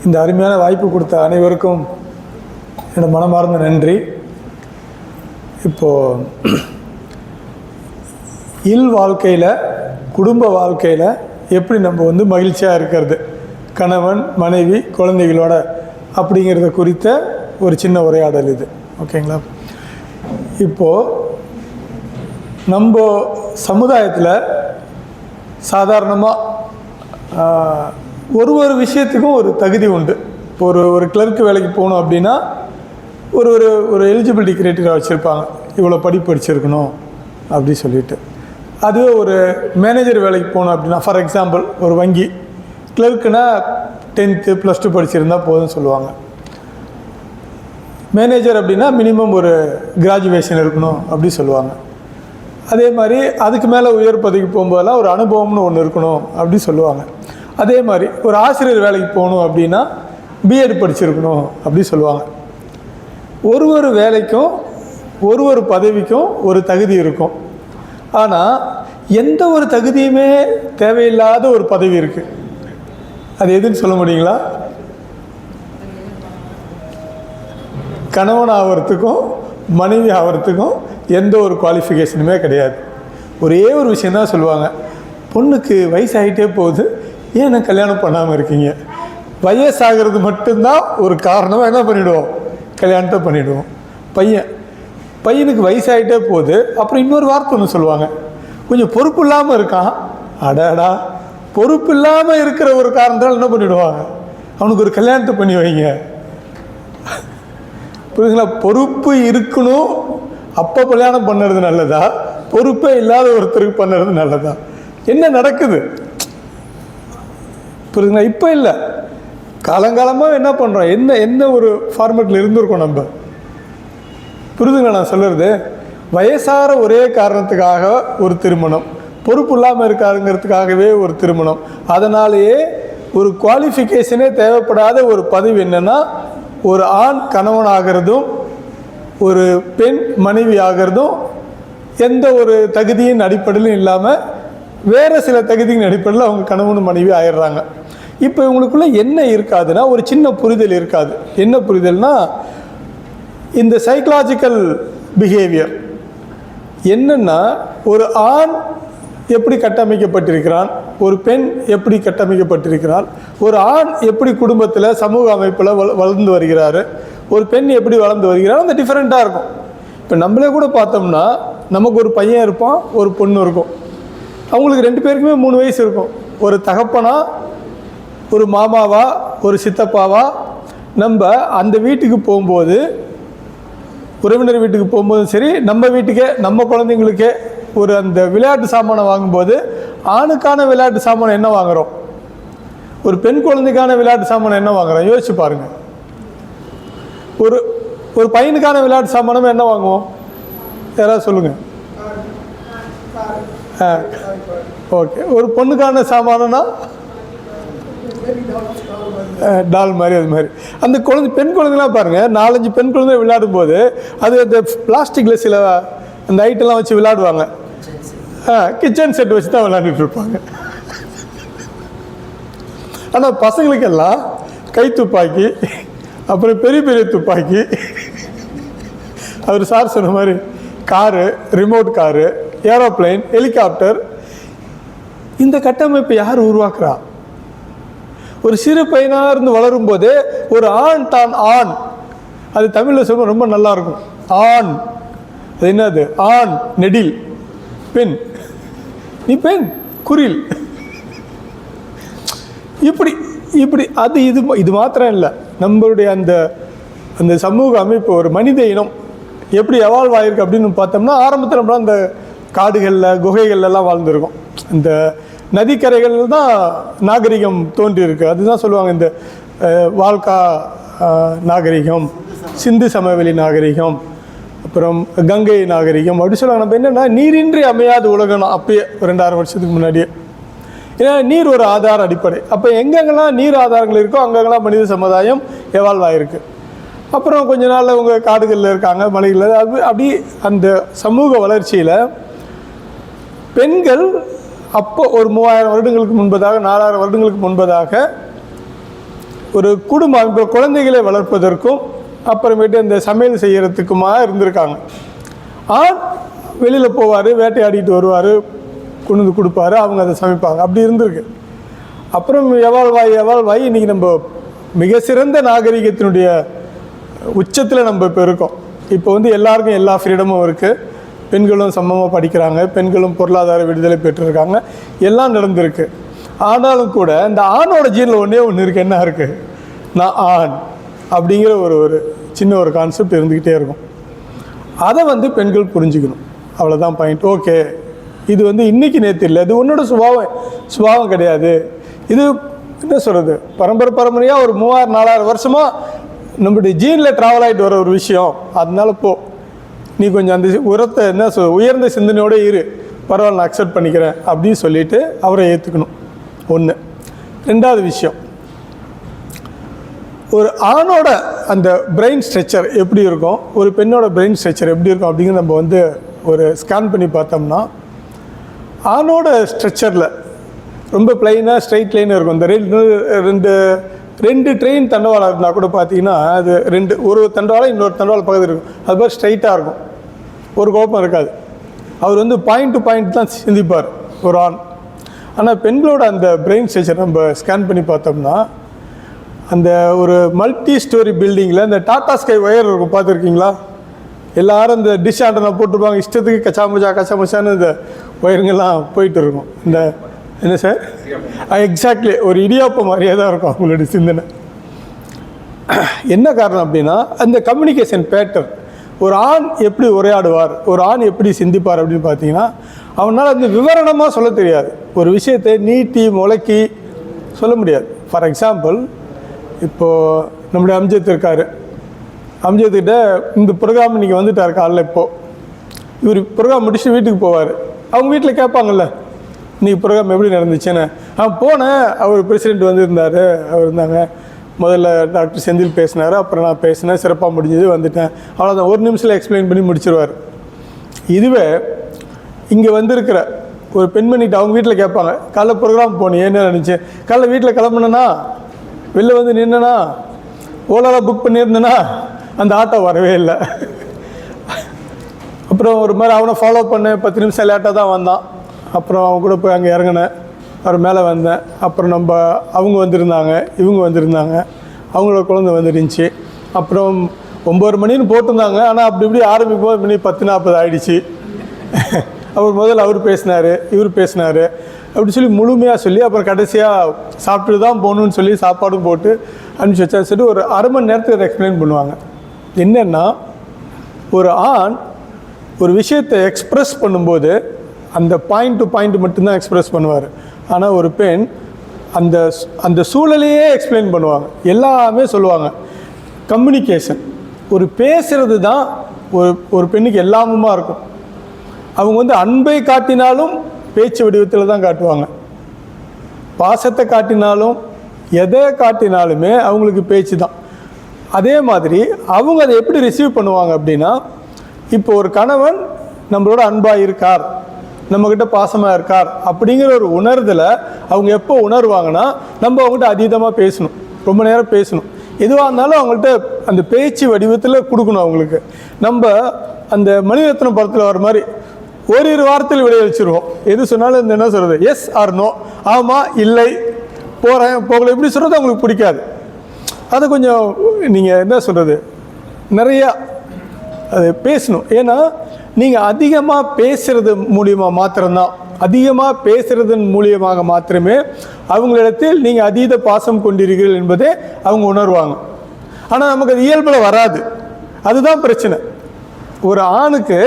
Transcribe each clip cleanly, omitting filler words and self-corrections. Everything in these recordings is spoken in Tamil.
இந்த அருமையான வாய்ப்பு கொடுத்த அனைவருக்கும் என்னோட மனமார்ந்த நன்றி. இப்போது வாழ்க்கையில், குடும்ப வாழ்க்கையில் எப்படி நம்ம மகிழ்ச்சியாக இருக்கிறது, கணவன் மனைவி குழந்தைகளோட அப்படிங்கிறத குறித்த ஒரு சின்ன உரையாடல் இது. ஓகேங்களா? இப்போது நம்ம சமுதாயத்தில் சாதாரணமாக ஒரு விஷயத்துக்கும் ஒரு தகுதி உண்டு. இப்போ ஒரு கிளர்க்கு வேலைக்கு போகணும் அப்படின்னா ஒரு ஒரு எலிஜிபிலிட்டி க்ரைட்டீரியா வச்சுருப்பாங்க, இவ்வளோ படிப்பு படிச்சிருக்கணும் அப்படி சொல்லிட்டு. அதுவே ஒரு மேனேஜர் வேலைக்கு போகணும் அப்படின்னா, ஃபார் எக்ஸாம்பிள் ஒரு வங்கி கிளர்க்குனா 10th +2 படிச்சிருந்தால் போதும்னு சொல்லுவாங்க. மேனேஜர் அப்படின்னா மினிமம் ஒரு கிராஜுவேஷன் இருக்கணும் அப்படி சொல்லுவாங்க. அதே மாதிரி அதுக்கு மேலே உயர் பதவிக்கு போகும்போதெல்லாம் ஒரு அனுபவம்னு ஒன்று இருக்கணும் அப்படி சொல்லுவாங்க. அதே மாதிரி ஒரு ஆசிரியர் வேலைக்கு போகணும் அப்படின்னா பிஎட் படிச்சிருக்கணும் அப்படி சொல்லுவாங்க. ஒரு வேலைக்கும் ஒரு பதவிக்கும் ஒரு தகுதி இருக்கும். ஆனால் எந்த ஒரு தகுதியுமே தேவையில்லாத ஒரு பதவி இருக்குது. அது எதுன்னு சொல்ல முடியுங்களா? கணவன் ஆகிறதுக்கும் மனைவி ஆகிறதுக்கும் எந்த ஒரு குவாலிஃபிகேஷனுமே கிடையாது. ஒரே ஒரு விஷயந்தான் சொல்லுவாங்க, பொண்ணுக்கு வயசாகிட்டே போகுது, ஏன் நான் கல்யாணம் பண்ணாமல் இருக்கீங்க? வயசாகிறது மட்டும்தான் ஒரு காரணமாக என்ன பண்ணிவிடுவோம், கல்யாணத்தை பண்ணிவிடுவோம். பையனுக்கு வயசாகிட்டே போகுது, அப்புறம் இன்னொரு வார்த்தை ஒன்று சொல்லுவாங்க, கொஞ்சம் பொறுப்பு இல்லாமல் இருக்கான். அடாடா, பொறுப்பு இல்லாமல் இருக்கிற ஒரு காரணத்தால் என்ன பண்ணிவிடுவாங்க, அவனுக்கு ஒரு கல்யாணத்தை பண்ணி வைங்க. புரியுதுங்களா? பொறுப்பு இருக்கணும் அப்போ கல்யாணம் பண்ணுறது நல்லதா, பொறுப்பே இல்லாத ஒருத்தருக்கு பண்ணுறது நல்லதா? என்ன நடக்குது புரியுதுங்களா? இப்போ இல்லை, காலங்காலமாக என்ன பண்ணுறோம், என்ன ஒரு ஃபார்மேட்டில் இருந்திருக்கோம் நம்ம. புரியுதுங்களா நான் சொல்கிறது? வயசாகிற ஒரே காரணத்துக்காக ஒரு திருமணம், பொறுப்பு இல்லாமல் இருக்காருங்கிறதுக்காகவே ஒரு திருமணம். அதனாலேயே ஒரு குவாலிஃபிகேஷனே தேவைப்படாத ஒரு பதவி என்னென்னா, ஒரு ஆண் கணவன் ஆகிறதும் ஒரு பெண் மனைவி ஆகிறதும் எந்த ஒரு தகுதியின் அடிப்படையிலும் இல்லாமல் வேறு சில தகுதியின் அடிப்படையில் அவங்க கணவன் மனைவி ஆயிடுறாங்க. இப்போ இவங்களுக்குள்ள என்ன இருக்காதுன்னா, ஒரு சின்ன புரிதல் இருக்காது. என்ன புரிதல்னா, இந்த சைக்கலாஜிக்கல் பிஹேவியர் என்னென்னா, ஒரு ஆண் எப்படி கட்டமைக்கப்பட்டிருக்கிறான், ஒரு பெண் எப்படி கட்டமைக்கப்பட்டிருக்கிறாள், ஒரு ஆண் எப்படி குடும்பத்தில் சமூக அமைப்பில் வளர்ந்து வருகிறாரு, ஒரு பெண் எப்படி வளர்ந்து வருகிறார், அந்த டிஃப்ரெண்ட்டாக இருக்கும். இப்போ நம்மளே கூட பார்த்தோம்னா, நமக்கு ஒரு பையன் இருப்பான், ஒரு பொண்ணு இருக்கும். அவங்களுக்கு 2 பேருக்குமே 3 வயசு இருக்கும். ஒரு தகப்பனா, ஒரு மாமாவா, ஒரு சித்தப்பாவா நம்ம அந்த வீட்டுக்கு போகும்போது, உறவினர் வீட்டுக்கு போகும்போதும் சரி, நம்ம வீட்டுக்கே நம்ம குழந்தைங்களுக்கே ஒரு அந்த விளையாட்டு சாமானை வாங்கும்போது, ஆணுக்கான விளையாட்டு சாமானை என்ன வாங்குகிறோம், ஒரு பெண் குழந்தைக்கான விளையாட்டு சாமானை என்ன வாங்குகிறோம், யோசிச்சு பாருங்கள். ஒரு பையனுக்கான விளையாட்டு சாமானமே என்ன வாங்குவோம், யாராவது சொல்லுங்கள். ஓகே. ஒரு பொண்ணுக்கான சாமானம்னா டால் மாதிரி, அது மாதிரி அந்த பெண் குழந்தைலாம் பாருங்கள், 4-5 பெண் குழந்தை விளையாடும் போது அது அந்த பிளாஸ்டிக்கில் சில அந்த ஐட்டெல்லாம் வச்சு விளையாடுவாங்க. கிச்சன் செட் வச்சு தான் விளையாண்டுட்டு இருப்பாங்க. ஆனால் பசங்களுக்கெல்லாம் கை துப்பாக்கி, அப்புறம் பெரிய பெரிய துப்பாக்கி, அவர் சார் சொன்ன மாதிரி car, remote car, aeroplane, helicopter. இந்த கட்டமைப்பை யார் உருவாக்குறா? ஒரு சிறு பையனாக இருந்து வளரும் போதே ஒரு ஆண் தான் ஆண், அது தமிழில் சொல்ல ரொம்ப நல்லா இருக்கும். ஆண் அது என்னது, ஆண் நெடில், பெண் நீ பெண் குறில், இப்படி அது இது மாத்திரம் இல்லை. நம்மளுடைய அந்த சமூக அமைப்பு, ஒரு மனித இனம் எப்படி எவால்வ் ஆகிருக்கு அப்படின்னு பார்த்தோம்னா, ஆரம்பத்தில் நம்மளாம் அந்த காடுகளில் குகைகள்லாம் வாழ்ந்துருக்கோம். இந்த நதிக்கரைகள் தான் நாகரிகம் தோன்றியிருக்கு. அதுதான் சொல்லுவாங்க, இந்த வால்கா நாகரிகம், சிந்து சமவெளி நாகரிகம், அப்புறம் கங்கை நாகரிகம் அப்படி சொல்லுவாங்க. நம்ம என்னென்னா, நீரின்றி அமையாத உலகம் அப்பயே 2000 வருஷத்துக்கு முன்னாடியே. ஏன்னா நீர் ஒரு ஆதார அடிப்படை. அப்போ எங்கெங்கெல்லாம் நீர் ஆதாரங்கள் இருக்கோ அங்கெங்கெல்லாம் மனித சமுதாயம் எவால்வ் ஆகிருக்கு. அப்புறம் கொஞ்ச நாளில் அவங்க காடுகளில் இருக்காங்க, மலைகளில். அப்படி அந்த சமூக வளர்ச்சியில் பெண்கள் அப்போ ஒரு 3000 வருடங்களுக்கு முன்பதாக, 4000 வருடங்களுக்கு முன்பதாக ஒரு குடும்பம் இப்போ குழந்தைகளை வளர்ப்பதற்கும் அப்புறமேட்டு இந்த சமையல் செய்கிறதுக்குமா இருந்திருக்காங்க. ஆண் வெளியில் போவார், வேட்டையாடிட்டு வருவார், கொண்டு வந்து கொடுப்பாரு, அவங்க அதை சமைப்பாங்க, அப்படி இருந்திருக்கு. அப்புறம் எவால்வாய் இன்றைக்கி நம்ம மிக சிறந்த நாகரிகத்தினுடைய உச்சத்தில் நம்ம இப்போ இருக்கோம். இப்போ வந்து எல்லாருக்கும் எல்லா ஃப்ரீடமும் இருக்குது. பெண்களும் சமமாக படிக்கிறாங்க, பெண்களும் பொருளாதார விடுதலை பெற்றிருக்காங்க, எல்லாம் நடந்திருக்கு. ஆனாலும் கூட இந்த ஆணோட ஜீனில் ஒன்று இருக்குது. என்ன இருக்குது? நான் ஆண் அப்படிங்கிற ஒரு சின்ன ஒரு கான்செப்ட் இருந்துக்கிட்டே இருக்கும். அதை வந்து பெண்கள் புரிஞ்சுக்கணும். அவ்வளோதான் பாயிண்ட். ஓகே, இது வந்து இன்றைக்கி நேற்று இல்லை, இது உன்னோட சுபாவம் கிடையாது. இது என்ன சொல்கிறது, பரம்பரையாக ஒரு 3000-4000 வருஷமாக நம்மளுடைய ஜீனில் ட்ராவல் ஆகிட்டு வர ஒரு விஷயம். அதனால நீ கொஞ்சம் அந்த உயர்ந்த சிந்தனையோடு இரு, பரவாயில்ல நான் அக்செப்ட் பண்ணிக்கிறேன் அப்படின்னு சொல்லிவிட்டு அவரை ஏற்றுக்கணும். ஒன்று. ரெண்டாவது விஷயம், ஒரு ஆணோட அந்த பிரெயின் ஸ்ட்ரக்சர் எப்படி இருக்கும், ஒரு பெண்ணோட பிரெயின் ஸ்ட்ரக்சர் எப்படி இருக்கும் அப்படிங்கிறது நம்ம வந்து ஒரு ஸ்கேன் பண்ணி பார்த்தோம்னா, ஆணோட ஸ்ட்ரக்சரில் ரொம்ப பிளைனாக ஸ்ட்ரைட் லைனாக இருக்கும். இந்த ரெண்டு ட்ரெயின் தண்டவாளம் இருந்தால் கூட பார்த்தீங்கன்னா அது ஒரு தண்டவாளம் இன்னொரு தண்டவாளம் பக்கத்தில் இருக்கும். அது மாதிரி ஸ்ட்ரைட்டாக இருக்கும், ஒரு குழப்பம் இருக்காது. அவர் வந்து பாயிண்ட் டு பாயிண்ட் தான் சிந்திப்பார் ஒரு ஆண். ஆனால் பெண்களோட அந்த பிரெயின் ஸ்ட்ரக்சர் நம்ம ஸ்கேன் பண்ணி பார்த்தோம்னா, அந்த ஒரு மல்டி ஸ்டோரி பில்டிங்கில் இந்த டாடா ஸ்கை ஒயர் இருக்கும், பார்த்துருக்கீங்களா? எல்லோரும் இந்த டிஷ் ஆண்டனா போட்டிருப்பாங்க, இஷ்டத்துக்கு கச்சாமச்சான்னு இந்த ஒயருங்கெல்லாம் போயிட்டு இருக்கும். இந்த என்ன சார், எக்ஸாக்ட்லி ஒரு இடியாப்ப மாதிரியே தான் இருக்கும் அவங்களுடைய சிந்தனை. என்ன காரணம் அப்படின்னா, அந்த கம்யூனிகேஷன் பேட்டர்ன். ஒரு ஆண் எப்படி உரையாடுவார், ஒரு ஆண் எப்படி சிந்திப்பார் அப்படின்னு பார்த்தீங்கன்னா, அவனால் அந்த விவரணமாக சொல்ல தெரியாது. ஒரு விஷயத்தை நீட்டி முளைக்கி சொல்ல முடியாது. ஃபார் எக்ஸாம்பிள், இப்போது நம்முடைய அம்ஜத் இருக்கார். அம்ஜத்துக்கிட்ட இந்த ப்ரோக்ராம் இன்றைக்கி வந்துட்டார் காலைல. இப்போது இவர் ப்ரோக்ராம் முடிச்சு வீட்டுக்கு போவார். அவங்க வீட்டில் கேட்பாங்கல்ல, இன்றைக்கி ப்ரோக்ராம் எப்படி நடந்துச்சுன்னு. போனேன், அவர் பிரசிடெண்ட் வந்திருந்தார், அவர் இருந்தாங்க. முதல்ல டாக்டர் செந்தில் பேசினார், அப்புறம் நான் பேசினேன், சிறப்பாக முடிஞ்சது, வந்துட்டேன், அவ்வளோதான். ஒரு நிமிஷத்தில் எக்ஸ்பிளைன் பண்ணி முடிச்சிருவார். இதுவே இங்கே வந்திருக்கிற ஒரு பெண்மணிகிட்ட அவங்க வீட்டில் கேட்பாங்க, காலைல ப்ரோக்ராம் போனேன், என்ன நினச்சேன், காலைல வீட்டில் கிளம்புனேன்னா, வெளில வந்து நின்னேன்னா, ஓலாவில் புக் பண்ணியிருந்தேன்னா அந்த ஆட்டோ வரவே இல்லை. அப்புறம் ஒரு மாதிரி அவனை ஃபாலோ பண்ணேன், 10 நிமிஷம் லேட்டாக தான் வந்தான். அப்புறம் அவங்க கூட போய் அங்கே இறங்கினேன், அவர் மேலே வந்தேன். அப்புறம் அவங்க வந்திருந்தாங்க, இவங்க வந்திருந்தாங்க, அவங்களோட குழந்தை வந்துருந்துச்சு. அப்புறம் 9 மணின்னு போட்டிருந்தாங்க, ஆனால் அப்படி இப்படி ஆரம்பிக்கும் போது மணி 10:40 ஆகிடுச்சு. அவர் பேசினார், இவர் பேசினார், அப்படி சொல்லி முழுமையாக சொல்லி அப்புறம் கடைசியாக சாப்பிட்டு தான் போகணுன்னு சொல்லி சாப்பாடும் போட்டு அனுப்பிச்சி வச்சா. சரி, ஒரு அரை மணி நேரத்துக்கு எக்ஸ்பிளைன் பண்ணுவாங்க. என்னென்னா, ஒரு ஆண் ஒரு விஷயத்தை எக்ஸ்ப்ரெஸ் பண்ணும்போது அந்த பாயிண்ட் டு பாயிண்ட் மட்டும்தான் எக்ஸ்ப்ரெஸ் பண்ணுவார். ஆனால் ஒரு பெண் அந்த சூழலையே எக்ஸ்பிளைன் பண்ணுவாங்க, எல்லாமே சொல்லுவாங்க. கம்யூனிகேஷன், ஒரு பேசுகிறது தான் ஒரு பெண்ணுக்கு எல்லாமுமா இருக்கும். அவங்க வந்து அன்பை காட்டினாலும் பேச்சு வடிவத்தில் தான் காட்டுவாங்க, பாசத்தை காட்டினாலும் எதை காட்டினாலுமே அவங்களுக்கு பேச்சு தான். அதே மாதிரி அவங்க அதை எப்படி ரிசீவ் பண்ணுவாங்க அப்படின்னா, இப்போ ஒரு கணவன் நம்மளோட அன்பாக இருக்கார், நம்மக்கிட்ட பாசமாக இருக்கார் அப்படிங்கிற ஒரு உணர்தலை அவங்க எப்போ உணர்வாங்கன்னா, நம்ம அவங்ககிட்ட அதீதமாக பேசணும், ரொம்ப நேரம் பேசணும். எதுவாக இருந்தாலும் அவங்கள்ட்ட அந்த பேச்சு வடிவத்தில் கொடுக்கணும் அவங்களுக்கு. நம்ம அந்த மணிரத்னம் படத்தில் வர மாதிரி ஓரிரு வாரத்தில் விளைவிச்சிருவோம். எது சொன்னாலும் இந்த என்ன சொல்கிறது, எஸ் ஆர் நோ, ஆமாம் இல்லை, போகிறேன் போகலை, இப்படி சொல்கிறது அவங்களுக்கு பிடிக்காது. அதை கொஞ்சம் நீங்கள் என்ன சொல்கிறது, நிறையா அது பேசணும். ஏன்னா நீங்கள் அதிகமாக பேசுகிறது மூலியமாக மாத்திரம்தான், அதிகமாக பேசுகிறதன் மூலியமாக மாத்திரமே அவங்களிடத்தில் நீங்கள் அதீத பாசம் கொண்டிருக்கிறீர்கள் என்பதே அவங்க உணர்வாங்க. ஆனால் நமக்கு அது இயல்பில் வராது, அதுதான் பிரச்சனை. ஒரு ஆணுக்கு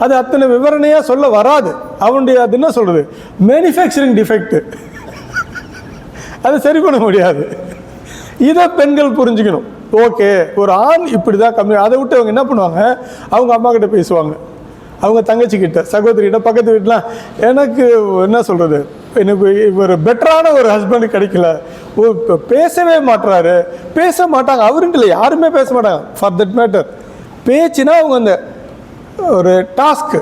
அது அத்தனை விவரணையாக சொல்ல வராது. அவனுடைய அது என்ன சொல்கிறது, மேனுஃபேக்சரிங் டிஃபெக்ட், அதை சரி பண்ண முடியாது. இதை பெண்கள் புரிஞ்சுக்கணும். ஓகே, ஒரு ஆண் இப்படி தான் கம்மி. அதை விட்டு அவங்க என்ன பண்ணுவாங்க, அவங்க அம்மா கிட்ட பேசுவாங்க, அவங்க தங்கச்சிக்கிட்ட, சகோதரிகிட்ட, பக்கத்து வீட்டெலாம். எனக்கு என்ன சொல்கிறது, எனக்கு ஒரு பெட்டரான ஒரு ஹஸ்பண்ட் கிடைக்கல, இப்போ பேசவே மாட்டுறாரு, பேச மாட்டாங்க. அவருன்ட்டு இல்லை, யாருமே பேச மாட்டாங்க ஃபார் தட் மேட்டர். பேச்சுனா அவங்க அந்த ஒரு டாஸ்க்கு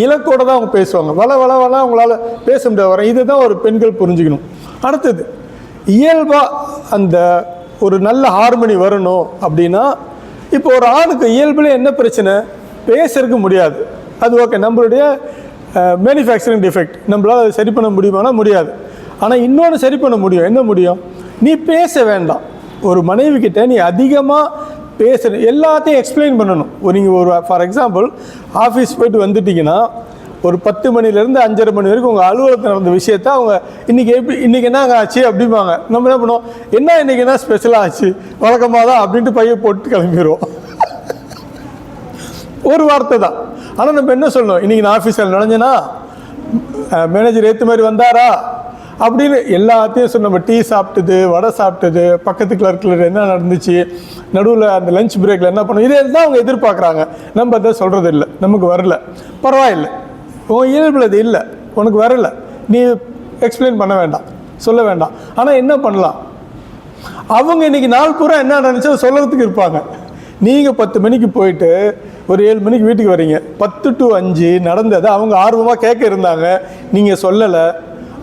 இலக்கோடு தான் அவங்க பேசுவாங்க. வள அவங்களால பேச முடியாது வர. இதுதான் ஒரு பெண்கள் புரிஞ்சுக்கணும். அடுத்தது, இயல்பாக அந்த ஒரு நல்ல ஹார்மனி வரணும் அப்படின்னா, இப்போ ஒரு ஆணுக்கு இயல்பில் என்ன பிரச்சனை, பேசுறதுக்கு முடியாது. அது ஓகே, நம்மளுடைய மேனுஃபேக்சரிங் டிஃபெக்ட், நம்மளால் அதை சரி பண்ண முடியுமானா முடியாது. ஆனால் இன்னொன்று சரி பண்ண முடியும். என்ன முடியும்? நீ பேச வேண்டாம். ஒரு மனைவி கிட்ட நீ அதிகமாக பேசணும், எல்லாத்தையும் எக்ஸ்பிளைன் பண்ணணும். நீங்கள் ஒரு ஃபார் எக்ஸாம்பிள் ஆஃபீஸ் போய்ட்டு வந்துட்டிங்கன்னா ஒரு 10 மணிலேருந்து 5:30 மணி வரைக்கும் உங்கள் அலுவலகத்தில் நடந்த விஷயத்த அவங்க இன்றைக்கி என்னங்க ஆச்சு அப்படிம்பாங்க. நம்ம என்ன பண்ணுவோம், என்ன இன்றைக்கி என்ன ஸ்பெஷலாக ஆச்சு, வழக்கமாக தான் அப்படின்ட்டு பையை போட்டு கிளம்பிடுவோம். ஒரு வார்த்தை தான். ஆனால் நம்ம என்ன சொல்லணும், இன்றைக்கி நான் ஆஃபீஸில் நுழைஞ்சேன்னா மேனேஜர் ஏற்ற மாதிரி வந்தாரா அப்படின்னு எல்லாத்தையும் சொல்லணும். நம்ம டீ சாப்பிட்டது, வடை சாப்பிட்டது, பக்கத்து கிளர்க்கில் என்ன நடந்துச்சு, நடுவில் அந்த லஞ்ச் பிரேக்கில் என்ன பண்ணணும், இதே தான் அவங்க எதிர்பார்க்குறாங்க. நம்ம அதை சொல்கிறது இல்லை, நமக்கு வரல, பரவாயில்லை, உன் இயல்பில் அது இல்லை, உனக்கு வரல, நீ எக்ஸ்பிளைன் பண்ண வேண்டாம், சொல்ல வேண்டாம். ஆனால் என்ன பண்ணலாம், அவங்க இன்றைக்கி நாள் பூரா என்ன நினச்சா சொல்கிறதுக்கு இருப்பாங்க. நீங்கள் 10 மணிக்கு போயிட்டு ஒரு 7 மணிக்கு வீட்டுக்கு வரீங்க. 10 to 5 நடந்ததை அவங்க ஆர்வமாக கேட்க இருந்தாங்க, நீங்கள் சொல்லலை,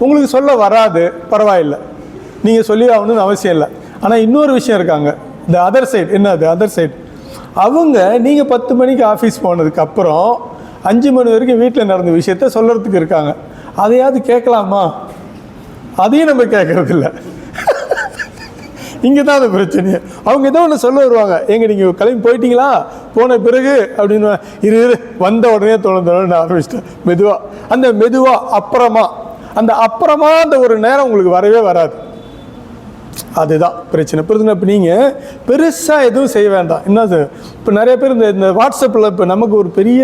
உங்களுக்கு சொல்ல வராது, பரவாயில்லை, நீங்கள் சொல்லி ஆகணும்னு அவசியம் இல்லை. ஆனால் இன்னொரு விஷயம் இருக்காங்க, இந்த அதர் சைடு. என்ன அது அதர் சைடு? அவங்க நீங்கள் 10 மணிக்கு ஆஃபீஸ் போனதுக்கப்புறம் 5 மணி வரைக்கும் வீட்டில் நடந்த விஷயத்த சொல்கிறதுக்கு இருக்காங்க. அதையாவது கேட்கலாமா? அதையும் நம்ம கேட்கறதில்ல. இங்கே தான் அந்த பிரச்சனையே. அவங்க ஏதோ ஒன்று சொல்ல வருவாங்க, எங்க நீங்கள் கிளம்பி போயிட்டீங்களா, போன பிறகு அப்படின்னு இரு வந்த உடனே தோணுன்னு ஆரம்பிச்சிட்டேன். மெதுவாக அப்புறமா அந்த ஒரு நேரம் உங்களுக்கு வரவே வராது. அதுதான் பிரச்சனை. புரிதுங்க? இப்போ நீங்கள் பெருசாக எதுவும் செய்ய வேண்டாம். என்னது, இப்போ நிறைய பேர் இந்த வாட்ஸ்அப்பில் இப்போ நமக்கு ஒரு பெரிய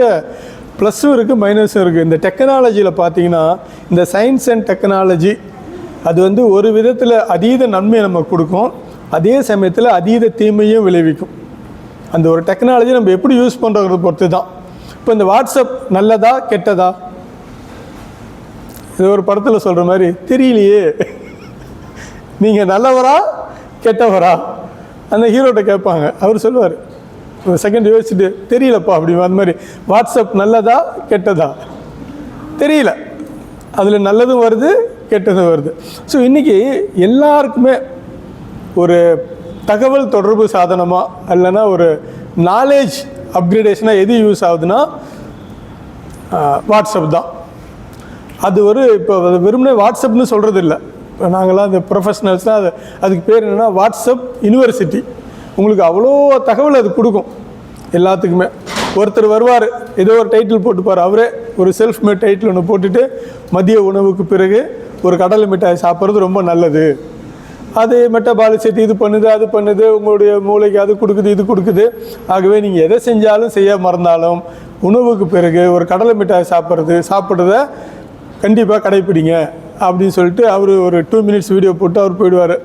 ப்ளஸ்ஸும் இருக்குது மைனஸும் இருக்குது. இந்த டெக்னாலஜியில் பார்த்தீங்கன்னா, இந்த சயின்ஸ் அண்ட் டெக்னாலஜி அது வந்து ஒரு விதத்தில் அதீத நன்மையை நமக்கு கொடுக்கும், அதே சமயத்தில் அதீத தீமையும் விளைவிக்கும். அந்த ஒரு டெக்னாலஜி நம்ம எப்படி யூஸ் பண்ணுறத பொறுத்து தான். இப்போ இந்த வாட்ஸ்அப் நல்லதா கெட்டதா? இது ஒரு படத்தில் சொல்கிற மாதிரி தெரியலையே, நீங்கள் நல்லவரா கெட்டவரா? அந்த ஹீரோட்ட கேட்பாங்க, அவர் சொல்லுவார் செகண்ட் யோசிச்சுட்டு தெரியலப்பா அப்படி. அந்த மாதிரி வாட்ஸ்அப் நல்லதா கெட்டதா தெரியல, அதில் நல்லதும் வருது கெட்டதும் வருது. ஸோ இன்றைக்கி எல்லாருக்குமே ஒரு தகவல் தொடர்பு சாதனமாக இல்லைன்னா ஒரு நாலேஜ் அப்கிரேடேஷனாக எது யூஸ் ஆகுதுன்னா வாட்ஸ்அப் தான். அது ஒரு இப்போ வெறுமனே வாட்ஸ்அப்னு சொல்கிறது இல்லை. இப்போ நாங்கள்லாம் அந்த ப்ரொஃபஷனல்ஸ்னால் அதுக்கு பேர் என்னென்னா வாட்ஸ்அப் யூனிவர்சிட்டி. உங்களுக்கு அவ்வளோ தகவல் அது கொடுக்கும் எல்லாத்துக்குமே. ஒருத்தர் வருவார், ஏதோ ஒரு டைட்டில் போட்டுப்பார், அவரே ஒரு செல்ஃப் மேட் டைட்டில் ஒன்று போட்டுட்டு மதிய உணவுக்கு பிறகு ஒரு கடலை மிட்டாய் சாப்பிட்றது ரொம்ப நல்லது, அது மெட்டபாலிசத்தை இது பண்ணுது அது பண்ணுது, உங்களுடைய மூளைக்கு அது கொடுக்குது இது கொடுக்குது. ஆகவே நீங்கள் எதை செஞ்சாலும் செய்ய மறந்தாலும் உணவுக்கு பிறகு ஒரு கடலை மிட்டாய் சாப்பிட்றத கண்டிப்பாக கடைப்பிடிங்க அப்படின்னு சொல்லிட்டு அவர் ஒரு 2 minutes வீடியோ போட்டு அவர் போயிடுவார்.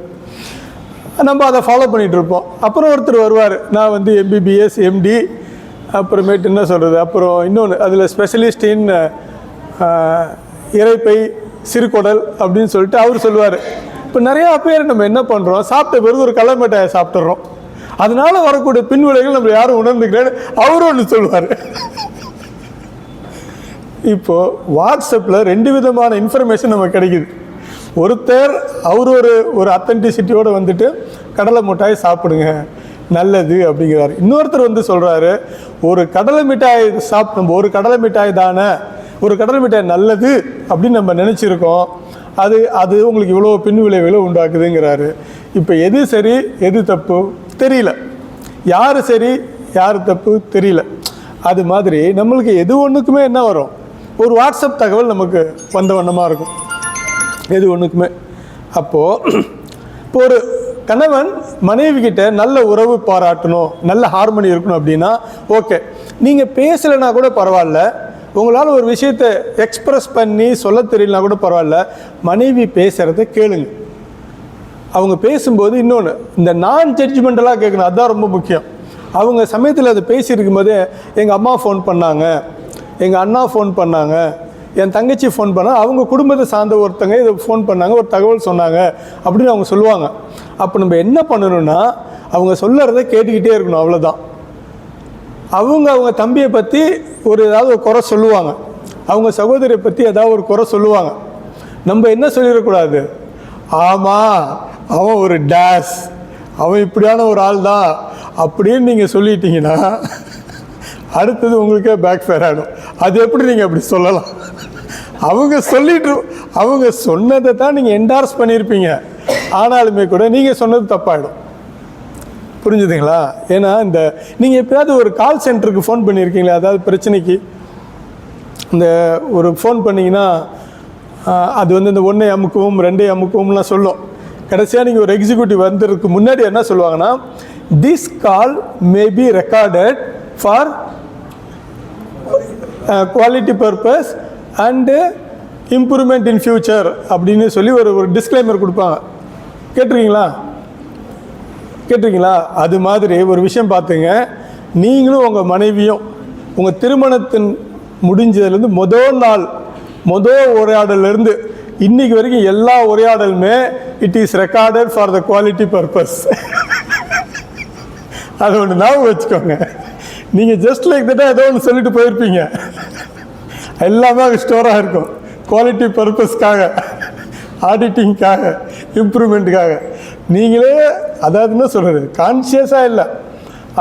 நம்ம அதை ஃபாலோ பண்ணிகிட்ருப்போம். அப்புறம் ஒருத்தர் வருவார், நான் வந்து MBBS MD அப்புறமேட்டு என்ன சொல்கிறது, அப்புறம் இன்னொன்று அதில் ஸ்பெஷலிஸ்ட் இன் இரைப்பை சிறுகுடல் அப்படின்னு சொல்லிட்டு அவர் சொல்லுவார். இப்போ நிறையா பேர் நம்ம என்ன பண்ணுறோம், சாப்பிட்ட பிறகு ஒரு கடலை மிட்டாயை சாப்பிட்றோம், அதனால் வரக்கூடிய பின்விளைகள் நம்ம யாரும் உணர்ந்துக்கிறேன்னு அவரும் ஒன்று சொல்லுவார். இப்போது வாட்ஸ்அப்பில் 2 விதமான இன்ஃபர்மேஷன் நமக்கு கிடைக்குது. ஒருத்தர் அவர் ஒரு அத்தன்டிசிட்டியோடு வந்துட்டு கடலை மிட்டாய் சாப்பிடுங்க நல்லது அப்படிங்கிறாரு. இன்னொருத்தர் வந்து சொல்கிறாரு, ஒரு கடலை மிட்டாய் நம்ம ஒரு கடலை மிட்டாய் தானே, ஒரு கடலை மிட்டாய் நல்லது அப்படின்னு நம்ம நினச்சிருக்கோம், அது உங்களுக்கு இவ்வளோ பின் விளைவுகளை உண்டாக்குதுங்கிறாரு. இப்போ எது சரி எது தப்பு தெரியல, யார் சரி யார் தப்பு தெரியல. அது மாதிரி நம்மளுக்கு எது ஒன்றுக்குமே என்ன வரும், ஒரு வாட்ஸ்அப் தகவல் நமக்கு வந்த வண்ணமாக இருக்கும் எது ஒன்றுக்குமே. அப்போது இப்போ ஒரு கணவன் மனைவி கிட்ட நல்ல உறவு பாராட்டணும், நல்ல ஹார்மனி இருக்கணும் அப்படின்னா ஓகே, நீங்கள் பேசலைன்னா கூட பரவாயில்ல, உங்களால் ஒரு விஷயத்தை எக்ஸ்ப்ரெஸ் பண்ணி சொல்ல தெரியலனா கூட பரவாயில்ல, மனைவி பேசுகிறத கேளுங்க. அவங்க பேசும்போது இன்னொன்று, இந்த நான் ஜட்ஜ்மெண்டலாக கேட்கணும், அதுதான் ரொம்ப முக்கியம். அவங்க சமயத்தில் அதை பேசியிருக்கும் போதே எங்கள் அம்மா ஃபோன் பண்ணாங்க, எங்கள் அண்ணா ஃபோன் பண்ணாங்க, என் தங்கச்சி ஃபோன் பண்ணால், அவங்க குடும்பத்தை சார்ந்த ஒருத்தங்க இதை ஃபோன் பண்ணாங்க, ஒரு தகவல் சொன்னாங்க அப்படின்னு அவங்க சொல்லுவாங்க. அப்போ நம்ம என்ன பண்ணணும்னா அவங்க சொல்லுறத கேட்டுக்கிட்டே இருக்கணும், அவ்வளோதான். அவங்க தம்பியை பற்றி ஏதாவது ஒரு குறை சொல்லுவாங்க, அவங்க சகோதரியை பற்றி ஏதாவது ஒரு குறை சொல்லுவாங்க, நம்ம என்ன சொல்லிடக்கூடாது, ஆமாம் அவன் ஒரு டேஸ், அவன் இப்படியான ஒரு ஆள் தான் அப்படின்னு நீங்கள் சொல்லிட்டீங்கன்னா அடுத்தது உங்களுக்கே பேக் ஃபேர் ஆகிடும். அது எப்படி நீங்கள் அப்படி சொல்லலாம்? அவங்க சொன்னதை தான் நீங்கள் என்டார்ஸ் பண்ணியிருப்பீங்க, ஆனாலுமே கூட நீங்கள் சொன்னது தப்பாயிடும். புரிஞ்சுதுங்களா? ஏன்னா நீங்கள் எப்போயாவது ஒரு கால் சென்டருக்கு ஃபோன் பண்ணியிருக்கீங்களா? அதாவது பிரச்சனைக்கு இந்த ஒரு ஃபோன் பண்ணிங்கன்னா அது இந்த 1 அமுக்கவும் 2 அமுக்கவும்லாம் சொல்லும். கடைசியாக நீங்கள் ஒரு எக்ஸிக்யூட்டிவ் வந்ததுக்கு முன்னாடி என்ன சொல்லுவாங்கன்னா, this call may be recorded for quality purpose and improvement in future அப்படின்னு சொல்லி ஒரு டிஸ்க்ளைமர் கொடுப்பாங்க. கேட்டிருக்கீங்களா? அது மாதிரி ஒரு விஷயம் பார்த்துங்க, நீங்களும் உங்கள் மனைவியும் உங்கள் திருமணத்தின் முடிஞ்சதுலேருந்து முதல் உரையாடலேருந்து இன்னைக்கு வரைக்கும் எல்லா உரையாடலுமே it is recorded for the quality purpose. அதை ஒன்று ஞாபகம் வச்சுக்கோங்க. நீங்கள் ஜஸ்ட் லைக் தட்டாக ஏதோ ஒன்று சொல்லிட்டு போயிருப்பீங்க, எல்லாமே அங்கே ஸ்டோராக இருக்கும். குவாலிட்டி பர்பஸ்க்காக, ஆடிட்டிங்காக, இம்ப்ரூவ்மெண்ட்டுக்காக. நீங்களே அதாவது என்ன சொல்கிறது, கான்ஷியஸாக இல்லை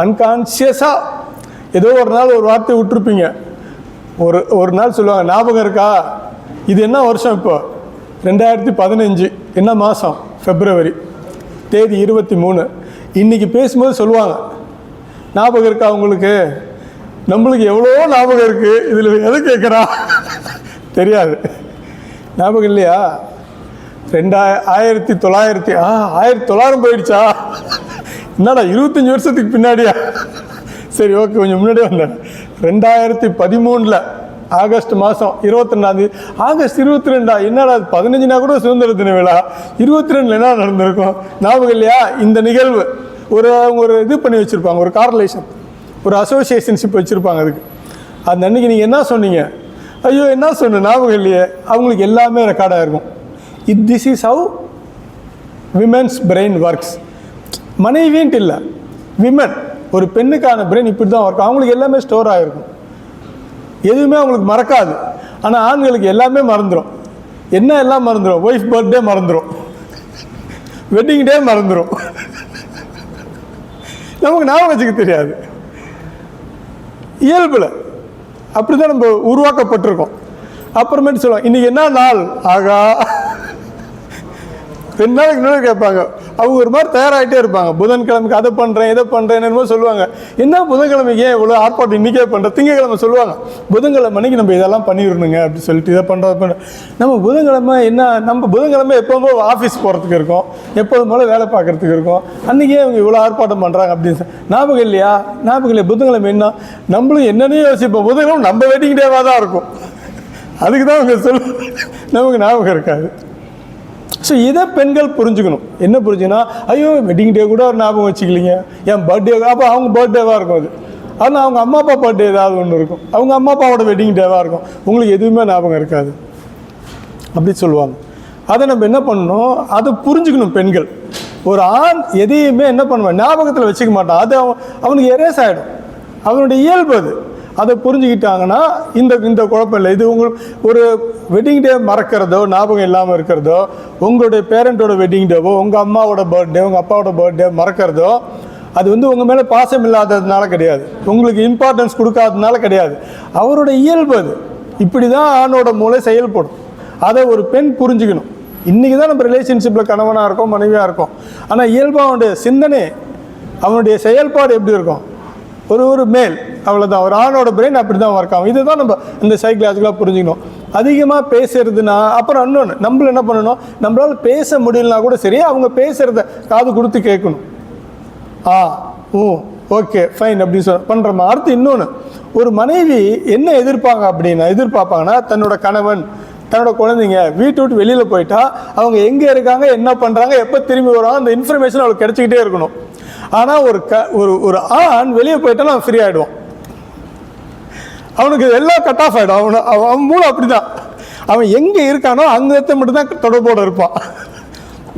அன்கான்ஷியஸாக ஏதோ ஒரு நாள் ஒரு வார்த்தை விட்டுருப்பீங்க. ஒரு நாள் சொல்லுவாங்க, ஞாபகம் இருக்கா, இது என்ன வருஷம் இப்போ 2015, என்ன மாதம், February, தேதி 23. இன்றைக்கி பேசும்போது சொல்லுவாங்க, ஞாபகம் இருக்கா உங்களுக்கு? நம்மளுக்கு எவ்வளோ ஞாபகம் இருக்குது, இதில் எதை கேட்குறா தெரியாது. ஞாபகம் இல்லையா? 1900 போயிடுச்சா? என்னடா 25 வருஷத்துக்கு பின்னாடியா? சரி, ஓகே, கொஞ்சம் முன்னாடியே வந்தேன். 2013 ஆகஸ்ட் மாதம் 22 ஆகஸ்ட் 22. என்னடா 15 கூட சுதந்திர தின விழா, 22 என்ன நடந்திருக்கும்? ஞாபகம் இல்லையா? இந்த நிகழ்வு ஒரு இது பண்ணி வச்சுருப்பாங்க, ஒரு கார்லேஷன், ஒரு அசோசியேஷன்ஷிப் வச்சுருப்பாங்க. அதுக்கு அந்த அன்றைக்கி நீங்கள் என்ன சொன்னீங்க? ஐயோ என்ன சொன்ன ஞாபகம் இல்லையே. அவங்களுக்கு எல்லாமே ரெக்கார்டாக இருக்கும். This is how women's brain works. மனைவின்ட்டு இல்லை, விமன், ஒரு பெண்ணுக்கான பிரெயின் இப்படி தான் ஒர்க். அவங்களுக்கு எல்லாமே ஸ்டோர் ஆகிருக்கும், எதுவுமே அவங்களுக்கு மறக்காது. ஆனால் ஆண்களுக்கு எல்லாமே மறந்துடும். என்ன எல்லாம் மறந்துடும்? ஒய்ஃப் பர்த்டே மறந்துடும், வெட்டிங் டே மறந்துடும். நமக்கு ஞாபகம் வச்சுக்க தெரியாது. இயல்பில் அப்படி தான் நம்ம உருவாக்கப்பட்டிருக்கோம். அப்புறமேட்டு சொல்லுவாங்க, இன்றைக்கி என்ன நாள்? ஆகா, 2 நாளைக்கு முன்னாடி கேட்பாங்க. அவங்க ஒரு மாதிரி தயாராகிட்டே இருப்பாங்க. புதன்கிழமைக்கு அதை பண்ணுறேன், இதை பண்ணுறேன், என்னமோ சொல்லுவாங்க. என்ன புதன்கிழமைக்கு ஏன் இவ்வளோ ஆர்ப்பாட்டம் இன்றைக்கே பண்ணுறேன்? திங்கக்கிழமை சொல்லுவாங்க, புதன்கிழமை அன்றைக்கி நம்ம இதெல்லாம் பண்ணிடணுங்க அப்படி சொல்லிட்டு இதை பண்ணுறது. நம்ம புதன்கிழமை என்ன, நம்ம புதன்கிழமை எப்போதுமே ஆஃபீஸ் போகிறதுக்கு இருக்கோம், எப்போதும் போல வேலை பார்க்குறதுக்கு இருக்கும். அன்றைக்கே அவங்க இவ்வளோ ஆர்ப்பாட்டம் பண்ணுறாங்க அப்படின்னு ஞாபகம் இல்லையா? ஞாபகம் இல்லையா? புதன்கிழமை என்ன, நம்மளும் என்னென்னே யோசிப்போம். புதன்கிழமை நம்ம வெட்டிங் டேவாக தான் இருக்கும். அதுக்கு தான் அவங்க நமக்கு ஞாபகம் இருக்காது. ஸோ இதை பெண்கள் புரிஞ்சுக்கணும். என்ன புரிஞ்சுன்னா, ஐயோ வெட்டிங் டே கூட ஒரு ஞாபகம் வச்சுக்கலிங்க, என் பர்த்டே, அப்போ அவங்க பர்த்டேவாக இருக்கும் அது. ஆனால் அவங்க அம்மா அப்பா பர்த்டே ஏதாவது ஒன்று இருக்கும், அவங்க அம்மா அப்பாவோட வெட்டிங் டேவாக இருக்கும், உங்களுக்கு எதுவுமே ஞாபகம் இருக்காது அப்படி சொல்லுவாங்க. அதை நம்ம என்ன பண்ணணும், அதை புரிஞ்சுக்கணும் பெண்கள். ஒரு ஆண் எதையுமே என்ன பண்ணுவான், ஞாபகத்தில் வச்சுக்க மாட்டான். அது அவனுக்கு எரேஸ் ஆகிடும், அவனுடைய இயல்பு அது. அதை புரிஞ்சுக்கிட்டாங்கன்னா இந்த குழப்பம் இல்லை. இது உங்களுக்கு ஒரு வெட்டிங் டே மறக்கிறதோ, ஞாபகம் இல்லாமல் இருக்கிறதோ, உங்களுடைய பேரண்ட்டோட வெட்டிங் டேவோ, உங்கள் அம்மாவோட பர்த்டே, உங்கள் அப்பாவோட பர்த்டே மறக்கிறதோ, அது உங்கள் மேலே பாசம் இல்லாததுனால கிடையாது, உங்களுக்கு இம்பார்ட்டன்ஸ் கொடுக்காததுனால கிடையாது, அவரோட இயல்பு அது. இப்படி தான் ஆணோட மூளை செயல்படும். அதை ஒரு பெண் புரிஞ்சுக்கணும். இன்றைக்கி தான் நம்ம ரிலேஷன்ஷிப்பில் கணவனாக இருக்கோம், மனைவியாக இருக்கோம். ஆனால் இயல்பாக அவனுடைய சிந்தனை, அவனுடைய செயல்பாடு எப்படி இருக்கும்? ஒரு மேல், அவ்வளோதான். ஒரு ஆணோட பிரெயின் அப்படி தான் ஒர்க் ஆகும். இதை தான் நம்ம இந்த சைக்கலாஜிக்கலாக புரிஞ்சுக்கணும். அதிகமாக பேசுறதுன்னா அப்புறம் இன்னொன்று, நம்மள என்ன பண்ணணும், நம்மளால் பேச முடியலனா கூட சரி, அவங்க பேசுகிறத காது கொடுத்து கேட்கணும். ஓகே ஃபைன் அப்படின்னு பண்ணுறோமா. அடுத்து இன்னொன்று, ஒரு மனைவி என்ன எதிர்பார்ப்பாங்கன்னா, தன்னோட கணவன், தன்னோட குழந்தைங்க வீட்டை விட்டு வெளியில் போயிட்டா அவங்க எங்கே இருக்காங்க, என்ன பண்ணுறாங்க, எப்போ திரும்பி வராங்க, அந்த இன்ஃபர்மேஷன் அவளுக்கு கிடைச்சிக்கிட்டே இருக்கணும். ஆனால் ஒரு ஆண் வெளியே போயிட்டாலும் அவன் ஃப்ரீ ஆகிடுவான். அவனுக்கு எல்லாம் கட் ஆஃப் ஆகிடும். அவன் மூளை அப்படி தான். அவன் எங்கே இருக்கானோ அங்கே மட்டும்தான் தொடர்போடு இருப்பான்.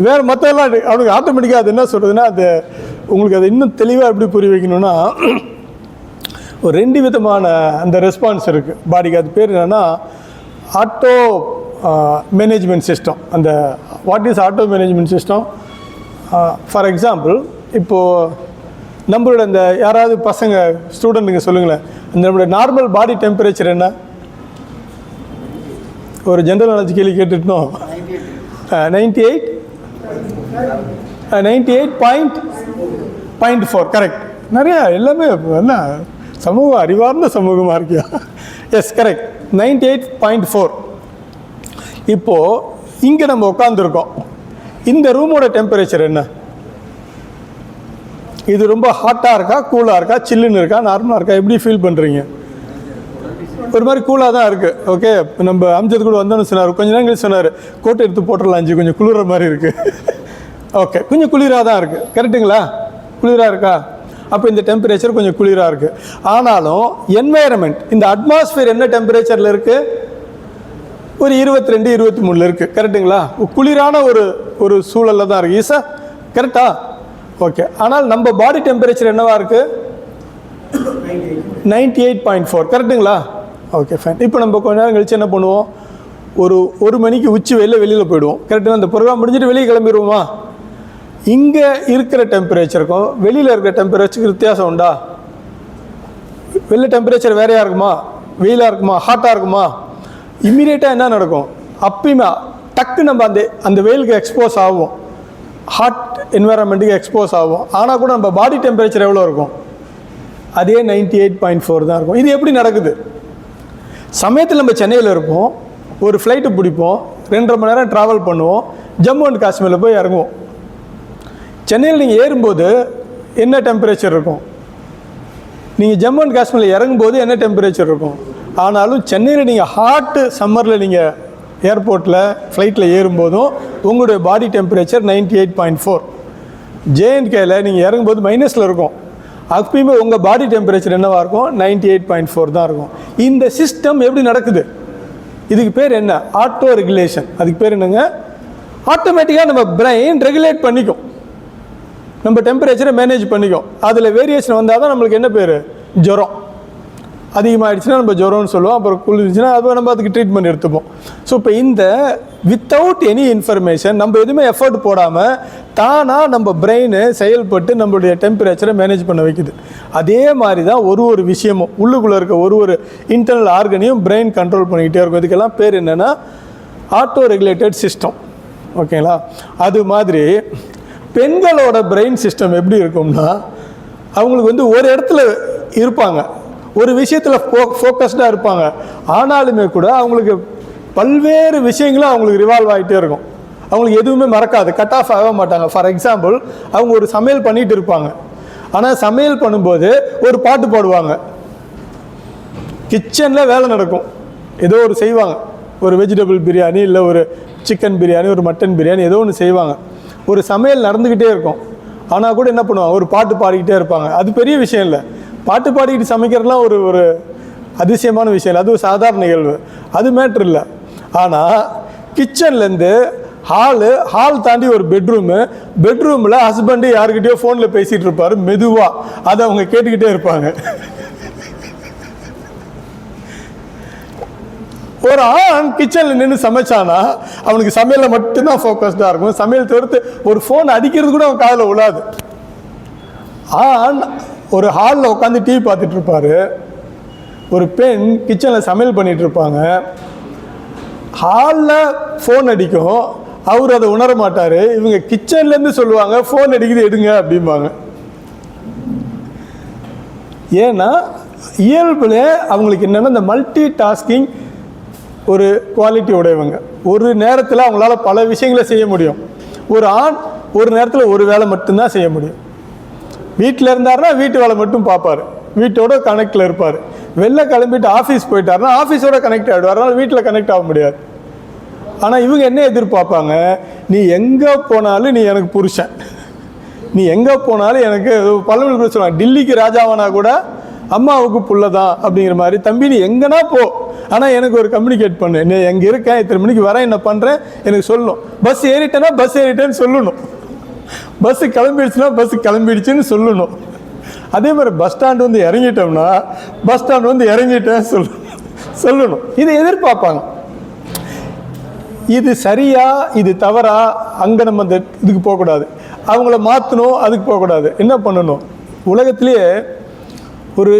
வேறு மற்ற எல்லாம் அவனுக்கு ஆட்டோமேட்டிக்காக அது என்ன சொல்கிறதுன்னா, அது உங்களுக்கு அதை இன்னும் தெளிவாக எப்படி புரிய வைக்கணும்னா, ஒரு 2 விதமான அந்த ரெஸ்பான்ஸ் இருக்குது பாடிக்கு. அது பேர் என்னென்னா ஆட்டோ மேனேஜ்மெண்ட் சிஸ்டம். அந்த what is auto management system? For example இப்போது நம்மளோட இந்த யாராவது பசங்க ஸ்டூடெண்ட்டுங்க சொல்லுங்களேன், நம்மளோட நார்மல் பாடி டெம்பரேச்சர் என்ன? ஒரு ஜென்ரல் நாலேஜ் கேள்வி கேட்டுட்டோம். 98.4 கரெக்ட். நிறையா எல்லாமே என்ன சமூக அறிவார்ந்த சமூகமாக இருக்கியா? Yes correct, 98.4. இப்போது இங்கே நம்ம உட்காந்துருக்கோம். இந்த ரூமோட டெம்பரேச்சர் என்ன? இது ரொம்ப ஹாட்டாக இருக்கா, கூலாக இருக்கா, சில்லுன்னு இருக்கா, நார்மலாக இருக்கா? எப்படி ஃபீல் பண்ணுறீங்க? ஒரு மாதிரி கூலாக தான் இருக்குது. ஓகே, நம்ம அம்ஜத் கூட வந்தோன்னு சொன்னார், கொஞ்சம் நேரம் சொன்னார் கோட்டை எடுத்து போட்டுடலாம், கொஞ்சம் குளிர மாதிரி இருக்குது. ஓகே, கொஞ்சம் குளிராக தான் இருக்குது, கரெக்டுங்களா? குளிராக இருக்கா? அப்போ இந்த டெம்பரேச்சர் கொஞ்சம் குளிராக இருக்குது. ஆனாலும் என்வாயரமெண்ட், இந்த அட்மாஸ்பியர் என்ன டெம்பரேச்சரில் இருக்குது? ஒரு 22, 23 இருக்குது, கரெக்டுங்களா? குளிரான ஒரு சூழலில் தான் இருக்குது. ஈஸா கரெக்டா? ஓகே. ஆனால் நம்ம பாடி டெம்பரேச்சர் என்னவா இருக்குது? 98.4 கரெக்டுங்களா? Okay fine. இப்போ நம்ம கொஞ்ச நேரம் கழிச்சு என்ன பண்ணுவோம்? ஒரு மணிக்கு உச்சி வெளியில் போயிடுவோம், கரெக்டுங்களா? இந்த ப்ரோக்ராம் முடிஞ்சிட்டு வெளியே கிளம்பிடுவோமா? இங்கே இருக்கிற டெம்பரேச்சருக்கும் வெளியில் இருக்கிற டெம்பரேச்சருக்கு வித்தியாசம் உண்டா? வெளில டெம்பரேச்சர் வேறையாக இருக்குமா? வெயிலாக இருக்குமா? ஹாட்டாக இருக்குமா? இம்மீடியட்டாக என்ன நடக்கும்? அப்பயுமே டக்கு நம்ம அந்த வெயிலுக்கு எக்ஸ்போஸ் ஆகும், ஹாட் என்வாரன்மெண்ட்டுக்கு எக்ஸ்போஸ் ஆகும். ஆனால் கூட நம்ம பாடி டெம்பரேச்சர் எவ்வளோ இருக்கும்? அதே 98.4 தான் இருக்கும். இது எப்படி நடக்குது? சமயத்தில் நம்ம சென்னையில் இருப்போம், ஒரு ஃப்ளைட்டு பிடிப்போம், 2.5 மணி நேரம் ட்ராவல் பண்ணுவோம், ஜம்மு அண்ட் காஷ்மீரில் போய் இறங்குவோம். சென்னையில் நீங்கள் ஏறும்போது என்ன டெம்பரேச்சர் இருக்கும்? நீங்கள் ஜம்மு அண்ட் காஷ்மீரில் இறங்கும்போது என்ன டெம்பரேச்சர் இருக்கும்? ஆனாலும் சென்னையில் நீங்கள் ஹாட்டு சம்மரில் நீங்கள் ஏர்போர்ட்டில் ஃப்ளைட்டில் ஏறும்போதும் உங்களுடைய பாடி டெம்பரேச்சர் 98.4. ஜேஎன்கேயில் நீங்கள் இறங்கும்போது மைனஸில் இருக்கும், அப்பயுமே உங்கள் பாடி டெம்பரேச்சர் என்னவாக இருக்கும்? 98.4 தான் இருக்கும். இந்த சிஸ்டம் எப்படி நடக்குது? இதுக்கு பேர் என்ன? Auto regulation. அதுக்கு பேர் என்னங்க? ஆட்டோமேட்டிக்காக நம்ம பிரெயின் ரெகுலேட் பண்ணிக்கும், நம்ம டெம்பரேச்சரை மேனேஜ் பண்ணிக்கும். அதில் வேரியேஷன் வந்தால் தான் நம்மளுக்கு என்ன பேர்? ஜுரம். அதிகமாகிடுச்சுன்னா நம்ம ஜுரம்னு சொல்லுவோம், அப்புறம் குளிர்ச்சுன்னா அது நம்ம அதுக்கு ட்ரீட்மெண்ட் எடுத்துப்போம். ஸோ இப்போ இந்த வித்தவுட் எனி இன்ஃபர்மேஷன் நம்ம எதுவுமே எஃபர்ட் போடாமல் தானாக நம்ம பிரெயின் செயல்பட்டு நம்மளுடைய டெம்பரேச்சரை மேனேஜ் பண்ண வைக்குது. அதே மாதிரி தான் ஒரு விஷயமும் உள்ளுக்குள்ளே இருக்க ஒரு இன்டர்னல் ஆர்கனையும் பிரெயின் கண்ட்ரோல் பண்ணிக்கிட்டே இருக்கும். இதுக்கெல்லாம் பேர் என்னென்னா ஆட்டோ ரெகுலேட்டட் சிஸ்டம். ஓகேங்களா? அது மாதிரி பெண்களோட பிரெயின் சிஸ்டம் எப்படி இருக்கும்னா, அவங்களுக்கு ஒரு இடத்துல இருப்பாங்க, ஒரு விஷயத்தில் ஃபோக்கஸ்டாக இருப்பாங்க. ஆனாலுமே கூட அவங்களுக்கு பல்வேறு விஷயங்களும் அவங்களுக்கு ரிவால்வ் ஆகிட்டே இருக்கும். அவங்களுக்கு எதுவுமே மறக்காது, கட் ஆஃப் ஆக மாட்டாங்க. ஃபார் எக்ஸாம்பிள், அவங்க ஒரு சமையல் பண்ணிகிட்டு இருப்பாங்க, ஆனால் சமையல் பண்ணும்போது ஒரு பாட்டு பாடுவாங்க. கிச்சனில் வேலை நடக்கும், ஏதோ ஒரு செய்வாங்க, ஒரு வெஜிடபிள் பிரியாணி, இல்லை ஒரு சிக்கன் பிரியாணி, ஒரு மட்டன் பிரியாணி, ஏதோ ஒன்று செய்வாங்க. ஒரு சமையல் நடந்துக்கிட்டே இருக்கும், ஆனால் கூட என்ன பண்ணுவாங்க? ஒரு பாட்டு பாடிக்கிட்டே இருப்பாங்க. அது பெரிய விஷயம் இல்லை. பாட்டு பாடிக்கிட்டு சமைக்கிறதுலாம் ஒரு அதிசயமான விஷயம் இல்லை, அது ஒரு சாதாரண நிகழ்வு, அது மேட்ரு இல்லை. ஆனால் கிச்சன்லேருந்து ஹால் தாண்டி ஒரு பெட்ரூமில் ஹஸ்பண்டு யாருக்கிட்டேயோ ஃபோனில் பேசிகிட்டு இருப்பார் மெதுவாக, அதை அவங்க கேட்டுக்கிட்டே இருப்பாங்க. ஒரு ஆண் கிச்சனில் நின்று சமைச்சானா அவனுக்கு சமையலில் மட்டும்தான் ஃபோக்கஸ்டாக இருக்கும். சமையல் தவிர்த்து ஒரு ஃபோன் அடிக்கிறது கூட அவன் காதில் விழாது. ஆண் ஒரு ஹாலில் உட்காந்து டிவி பார்த்துட்டு இருப்பார், ஒரு பெண் கிச்சனில் சமையல் பண்ணிகிட்டு இருப்பாங்க. ஹாலில் ஃபோன் அடிக்கும், அவர் அதை உணர மாட்டார். இவங்க கிச்சன்லேருந்து சொல்லுவாங்க ஃபோன் அடிக்குது எடுங்க அப்படிம்பாங்க. ஏன்னா இயல்புல அவங்களுக்கு என்னென்னா இந்த மல்டி டாஸ்கிங் ஒரு குவாலிட்டி உடையவங்க. ஒரு நேரத்தில் அவங்களால பல விஷயங்களை செய்ய முடியும். ஒரு ஆண் ஒரு நேரத்தில் ஒரு வேலை மட்டும்தான் செய்ய முடியும். வீட்டில் இருந்தாருன்னா வீட்டு வேலை மட்டும் பார்ப்பார், வீட்டோட கனெக்டில் இருப்பார். வெளில கிளம்பிட்டு ஆஃபீஸ் போயிட்டாருன்னா ஆஃபீஸோட கனெக்ட் ஆகிடுவார், அதனால் வீட்டில் கனெக்ட் ஆக முடியாது. ஆனால் இவங்க என்ன எதிர்பார்ப்பாங்க? நீ எங்கே போனாலும் நீ எனக்கு புருஷன், நீ எங்கே போனாலும் எனக்கு பல்லவர்கள் கூட சொல்லுவாங்க, டில்லிக்கு ராஜாவானா கூட அம்மாவுக்கு புள்ள தான் அப்படிங்கிற மாதிரி. தம்பி நீ எங்கன்னா போ, ஆனால் எனக்கு ஒரு கம்யூனிகேட் பண்ணு, நீ எங்கே இருக்கேன், இத்தனை மணிக்கு வரேன், என்ன பண்ணுறேன் எனக்கு சொல்லணும். பஸ் ஏறிட்டேன்னா பஸ் ஏறிட்டேன்னு சொல்லணும், பஸ்ஸு கிளம்பிடுச்சுன்னா பஸ்ஸு கிளம்பிடுச்சுன்னு சொல்லணும். அதே மாதிரி பஸ் ஸ்டாண்டு வந்து இறங்கிட்டோம்னா பஸ் ஸ்டாண்டு வந்து இறங்கிட்டேன்னு சொல்லணும். இதை எதிர்பார்ப்பாங்க. இது சரியா இது தவறா அங்கே நம்ம அந்த இதுக்கு போகக்கூடாது. அவங்கள மாற்றணும், அதுக்கு போகக்கூடாது. என்ன பண்ணணும், உலகத்திலேயே ஒரு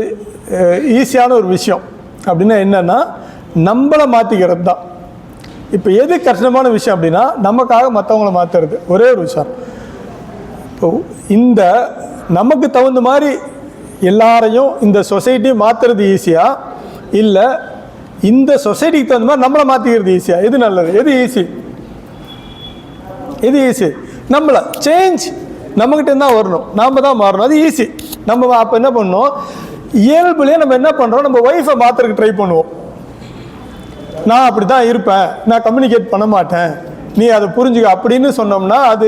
ஈஸியான ஒரு விஷயம் அப்படின்னா என்னென்னா நம்மளை மாற்றிக்கிறது தான். இப்போ எது கஷ்டமான விஷயம் அப்படின்னா நமக்காக மற்றவங்கள மாற்றுறது. ஒரே ஒரு விஷயம், இப்போ இந்த நமக்கு தகுந்த மாதிரி எல்லாரையும் இந்த சொசைட்டியை மாற்றுறது ஈஸியா, இல்லை இந்த சொசைட்டிக்கு தகுந்த மாதிரி நம்மளை மாற்றிக்கிறது ஈஸியா? எது நல்லது, எது ஈஸி? எது ஈஸி? நம்மளை சேஞ்ச் நம்மகிட்ட தான் வரணும், நாம் தான் மாறணும், அது ஈஸி. நம்ம அப்போ என்ன பண்ணணும், இயல்புலேயே நம்ம என்ன பண்ணுறோம், நம்ம ஒய்ஃபை மாற்றுறதுக்கு ட்ரை பண்ணுவோம். நான் அப்படி தான் இருப்பேன், நான் கம்யூனிகேட் பண்ண மாட்டேன், நீ அதை புரிஞ்சுக்க அப்படின்னு சொன்னோம்னா அது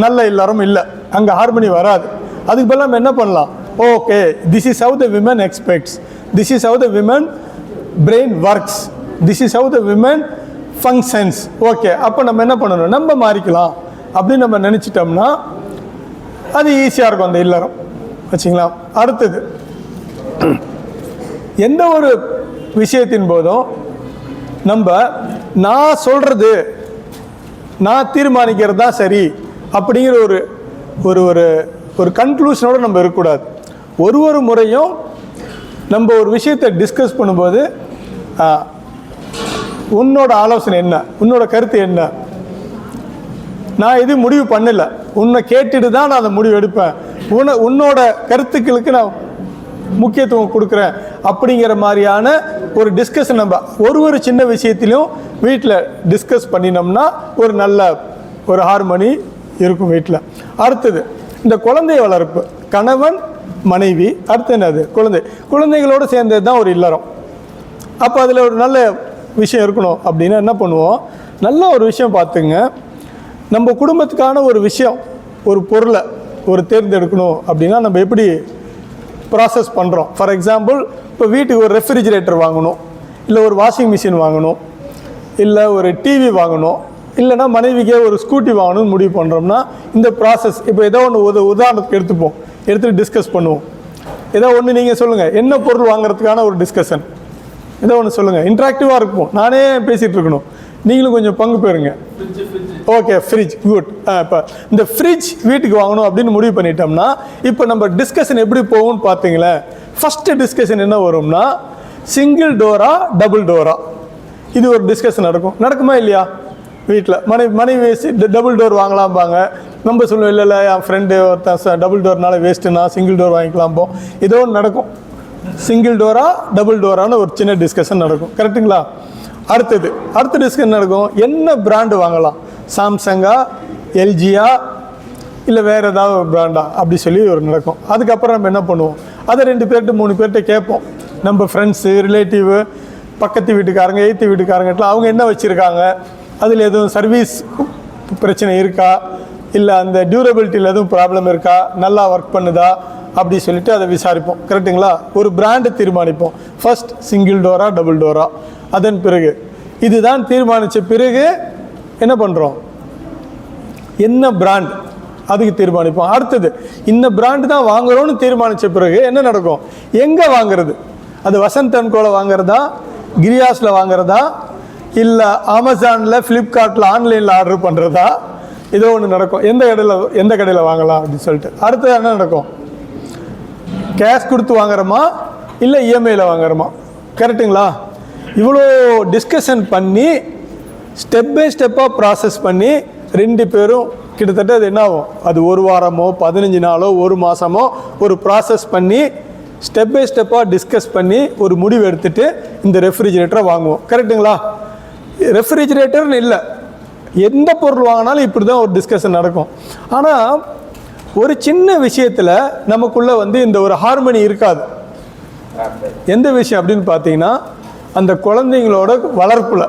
நல்ல எல்லாரும் இல்லை, அங்கே ஹார்மனி வராது. அதுக்கு பதிலாக நம்ம என்ன பண்ணலாம், okay this is have the women expects, this is have the women brain works, this is have the women functions. Okay, அப்போ நம்ம என்ன பண்ணணும், நம்ம மாறிக்கலாம் அப்படின்னு நம்ம நினச்சிட்டோம்னா அது ஈஸியாக இருக்கும் அந்த இல்லறம். வச்சுங்களா? அடுத்தது, எந்த ஒரு விஷயத்தின் போதும் நம்ம நான் சொல்கிறது நான் தீர்மானிக்கிறது தான் சரி அப்படிங்கிற ஒரு ஒரு ஒரு ஒரு கன்க்ளூஷனோடு நம்ம இருக்கக்கூடாது. ஒரு முறையும் நம்ம ஒரு விஷயத்தை டிஸ்கஸ் பண்ணும்போது உன்னோட ஆலோசனை என்ன, உன்னோட கருத்து என்ன, நான் இது முடிவு பண்ணல, உன்னை கேட்டுட்டு தான் நான் அந்த முடிவு எடுப்பேன், உன்னோட கருத்துக்களுக்கு நான் முக்கியத்துவம் கொடுக்குறேன் அப்படிங்கிற மாதிரியான ஒரு டிஸ்கஷன் நம்ம ஒரு சின்ன விஷயத்திலையும் வீட்டில் டிஸ்கஸ் பண்ணினோம்னா ஒரு நல்ல ஒரு ஹார்மனி இருக்கும் வீட்டில். அடுத்தது, இந்த குழந்தை வளர்ப்பு, கணவன் மனைவி, அடுத்து என்னது, குழந்தைகளோடு சேர்ந்தது தான் ஒரு இல்லறம். அப்போ அதில் ஒரு நல்ல விஷயம் இருக்கணும் அப்படின்னா என்ன பண்ணுவோம், நல்ல ஒரு விஷயம் பார்த்துங்க, நம்ம குடும்பத்துக்கான ஒரு விஷயம், ஒரு பொருளை ஒரு தேர்ந்தெடுக்கணும் அப்படின்னா நம்ம எப்படி ப்ராசஸ் பண்ணுறோம். ஃபார் எக்ஸாம்பிள், இப்போ வீட்டுக்கு ஒரு ரெஃப்ரிஜிரேட்டர் வாங்கணும், இல்லை ஒரு வாஷிங் மிஷின் வாங்கணும், இல்லை ஒரு டிவி வாங்கணும், இல்லைனா மனைவிக்கே ஒரு ஸ்கூட்டி வாங்கணும்னு முடிவு பண்ணுறோம்னா இந்த ப்ராசஸ் இப்போ ஏதோ ஒன்று உதாரணத்துக்கு எடுத்துகிட்டு டிஸ்கஸ் பண்ணுவோம். ஏதோ ஒன்று நீங்கள் சொல்லுங்கள், என்ன பொருள் வாங்குறதுக்கான ஒரு டிஸ்கஷன் ஏதோ ஒன்று சொல்லுங்கள், இன்ட்ராக்டிவாக இருக்கும். நானே பேசிகிட்டு இருக்கணும், நீங்களும் கொஞ்சம் பங்கு பெறுங்க. Okay, fridge, good. இப்போ இந்த ஃப்ரிட்ஜ் வீட்டுக்கு வாங்கணும் அப்படின்னு முடிவு பண்ணிட்டோம்னா இப்போ நம்ம டிஸ்கஷன் எப்படி போகும்னு பார்த்தீங்களேன். ஃபஸ்ட்டு டிஸ்கஷன் என்ன வரும்னா சிங்கிள் டோரா டபுள் டோரா, இது ஒரு டிஸ்கஷன் நடக்குமா இல்லையா? வீட்டில் மனைவி டபுள் டோர் வாங்கலாம்பாங்க, நம்ம சொல்லுவோம் இல்லை என் ஃப்ரெண்டு ஒருத்தன் டபுள் டோர்னால வேஸ்ட்டுனா சிங்கிள் டோர் வாங்கிக்கலாம்போ, ஏதோ ஒன்று நடக்கும். சிங்கிள் டோரா டபுள் டோரான்னு ஒரு சின்ன டிஸ்கஷன் நடக்கும். கரெக்டுங்களா? அடுத்த டிஸ்கஷன் நடக்கும், என்ன பிராண்டு வாங்கலாம், சாம்சங்கா, எல்ஜியா, இல்லை வேறு ஏதாவது ஒரு பிராண்டா அப்படி சொல்லி ஒரு நடக்கும். அதுக்கப்புறம் நம்ம என்ன பண்ணுவோம், அதை 2 பேர்கிட்ட 3 பேர்கிட்ட கேட்போம். நம்ம ஃப்ரெண்ட்ஸு, ரிலேட்டிவ், பக்கத்து வீட்டுக்காரங்க, எய்த்து வீட்டுக்காரங்கட்டலாம் அவங்க என்ன வச்சுருக்காங்க, அதில் எதுவும் சர்வீஸ் பிரச்சனை இருக்கா, இல்லை அந்த டியூரபிலிட்டியில் எதுவும் ப்ராப்ளம் இருக்கா, நல்லா ஒர்க் பண்ணுதா அப்படி சொல்லிட்டு அதை விசாரிப்போம். கரெக்டுங்களா? ஒரு பிராண்டு தீர்மானிப்போம். ஃபர்ஸ்ட் சிங்கிள் டோரா டபுள் டோரா, அதன் பிறகு இதுதான் தீர்மானித்த பிறகு என்ன பண்ணுறோம், என்ன பிராண்ட் அதுக்கு தீர்மானிப்போம். அடுத்தது இந்த பிராண்டு தான் வாங்குறோன்னு தீர்மானித்த பிறகு என்ன நடக்கும், எங்கே வாங்குறது, அது வசந்த் அண்ட் கோல வாங்குறதா, கிரியாஸில் வாங்குறதா, இல்லை அமேசானில், ஃப்ளிப்கார்ட்டில், ஆன்லைனில் ஆர்டர் பண்ணுறதா, ஏதோ ஒன்று நடக்கும். எந்த கடையில் வாங்கலாம் அப்படின்னு சொல்லிட்டு. அடுத்தது என்ன நடக்கும், கேஷ் கொடுத்து வாங்குறோமா இல்லை இஎம்ஐயில் வாங்குறோமா? கரெக்டுங்களா? இவ்வளோ டிஸ்கஷன் பண்ணி ஸ்டெப் பை ஸ்டெப்பாக ப்ராசஸ் பண்ணி 2 பேரும் கிட்டத்தட்ட அது என்ன ஆகும், அது 1 வாரமோ 15 நாளோ 1 மாதமோ ஒரு ப்ராசஸ் பண்ணி ஸ்டெப் பை ஸ்டெப்பாக டிஸ்கஸ் பண்ணி ஒரு முடிவு எடுத்துகிட்டு இந்த ரெஃப்ரிஜிரேட்டரை வாங்குவோம். கரெக்டுங்களா? ரெஃப்ரிஜிரேட்டர்னு இல்லை, எந்த பொருள் வாங்கினாலும் இப்படி தான் ஒரு டிஸ்கஷன் நடக்கும். ஆனால் ஒரு சின்ன விஷயத்தில் நமக்குள்ளே இந்த ஒரு ஹார்மனி இருக்காது. எந்த விஷயம் அப்படின்னு பார்த்தீங்கன்னா, அந்த குழந்தைங்களோட வளர்ப்பில்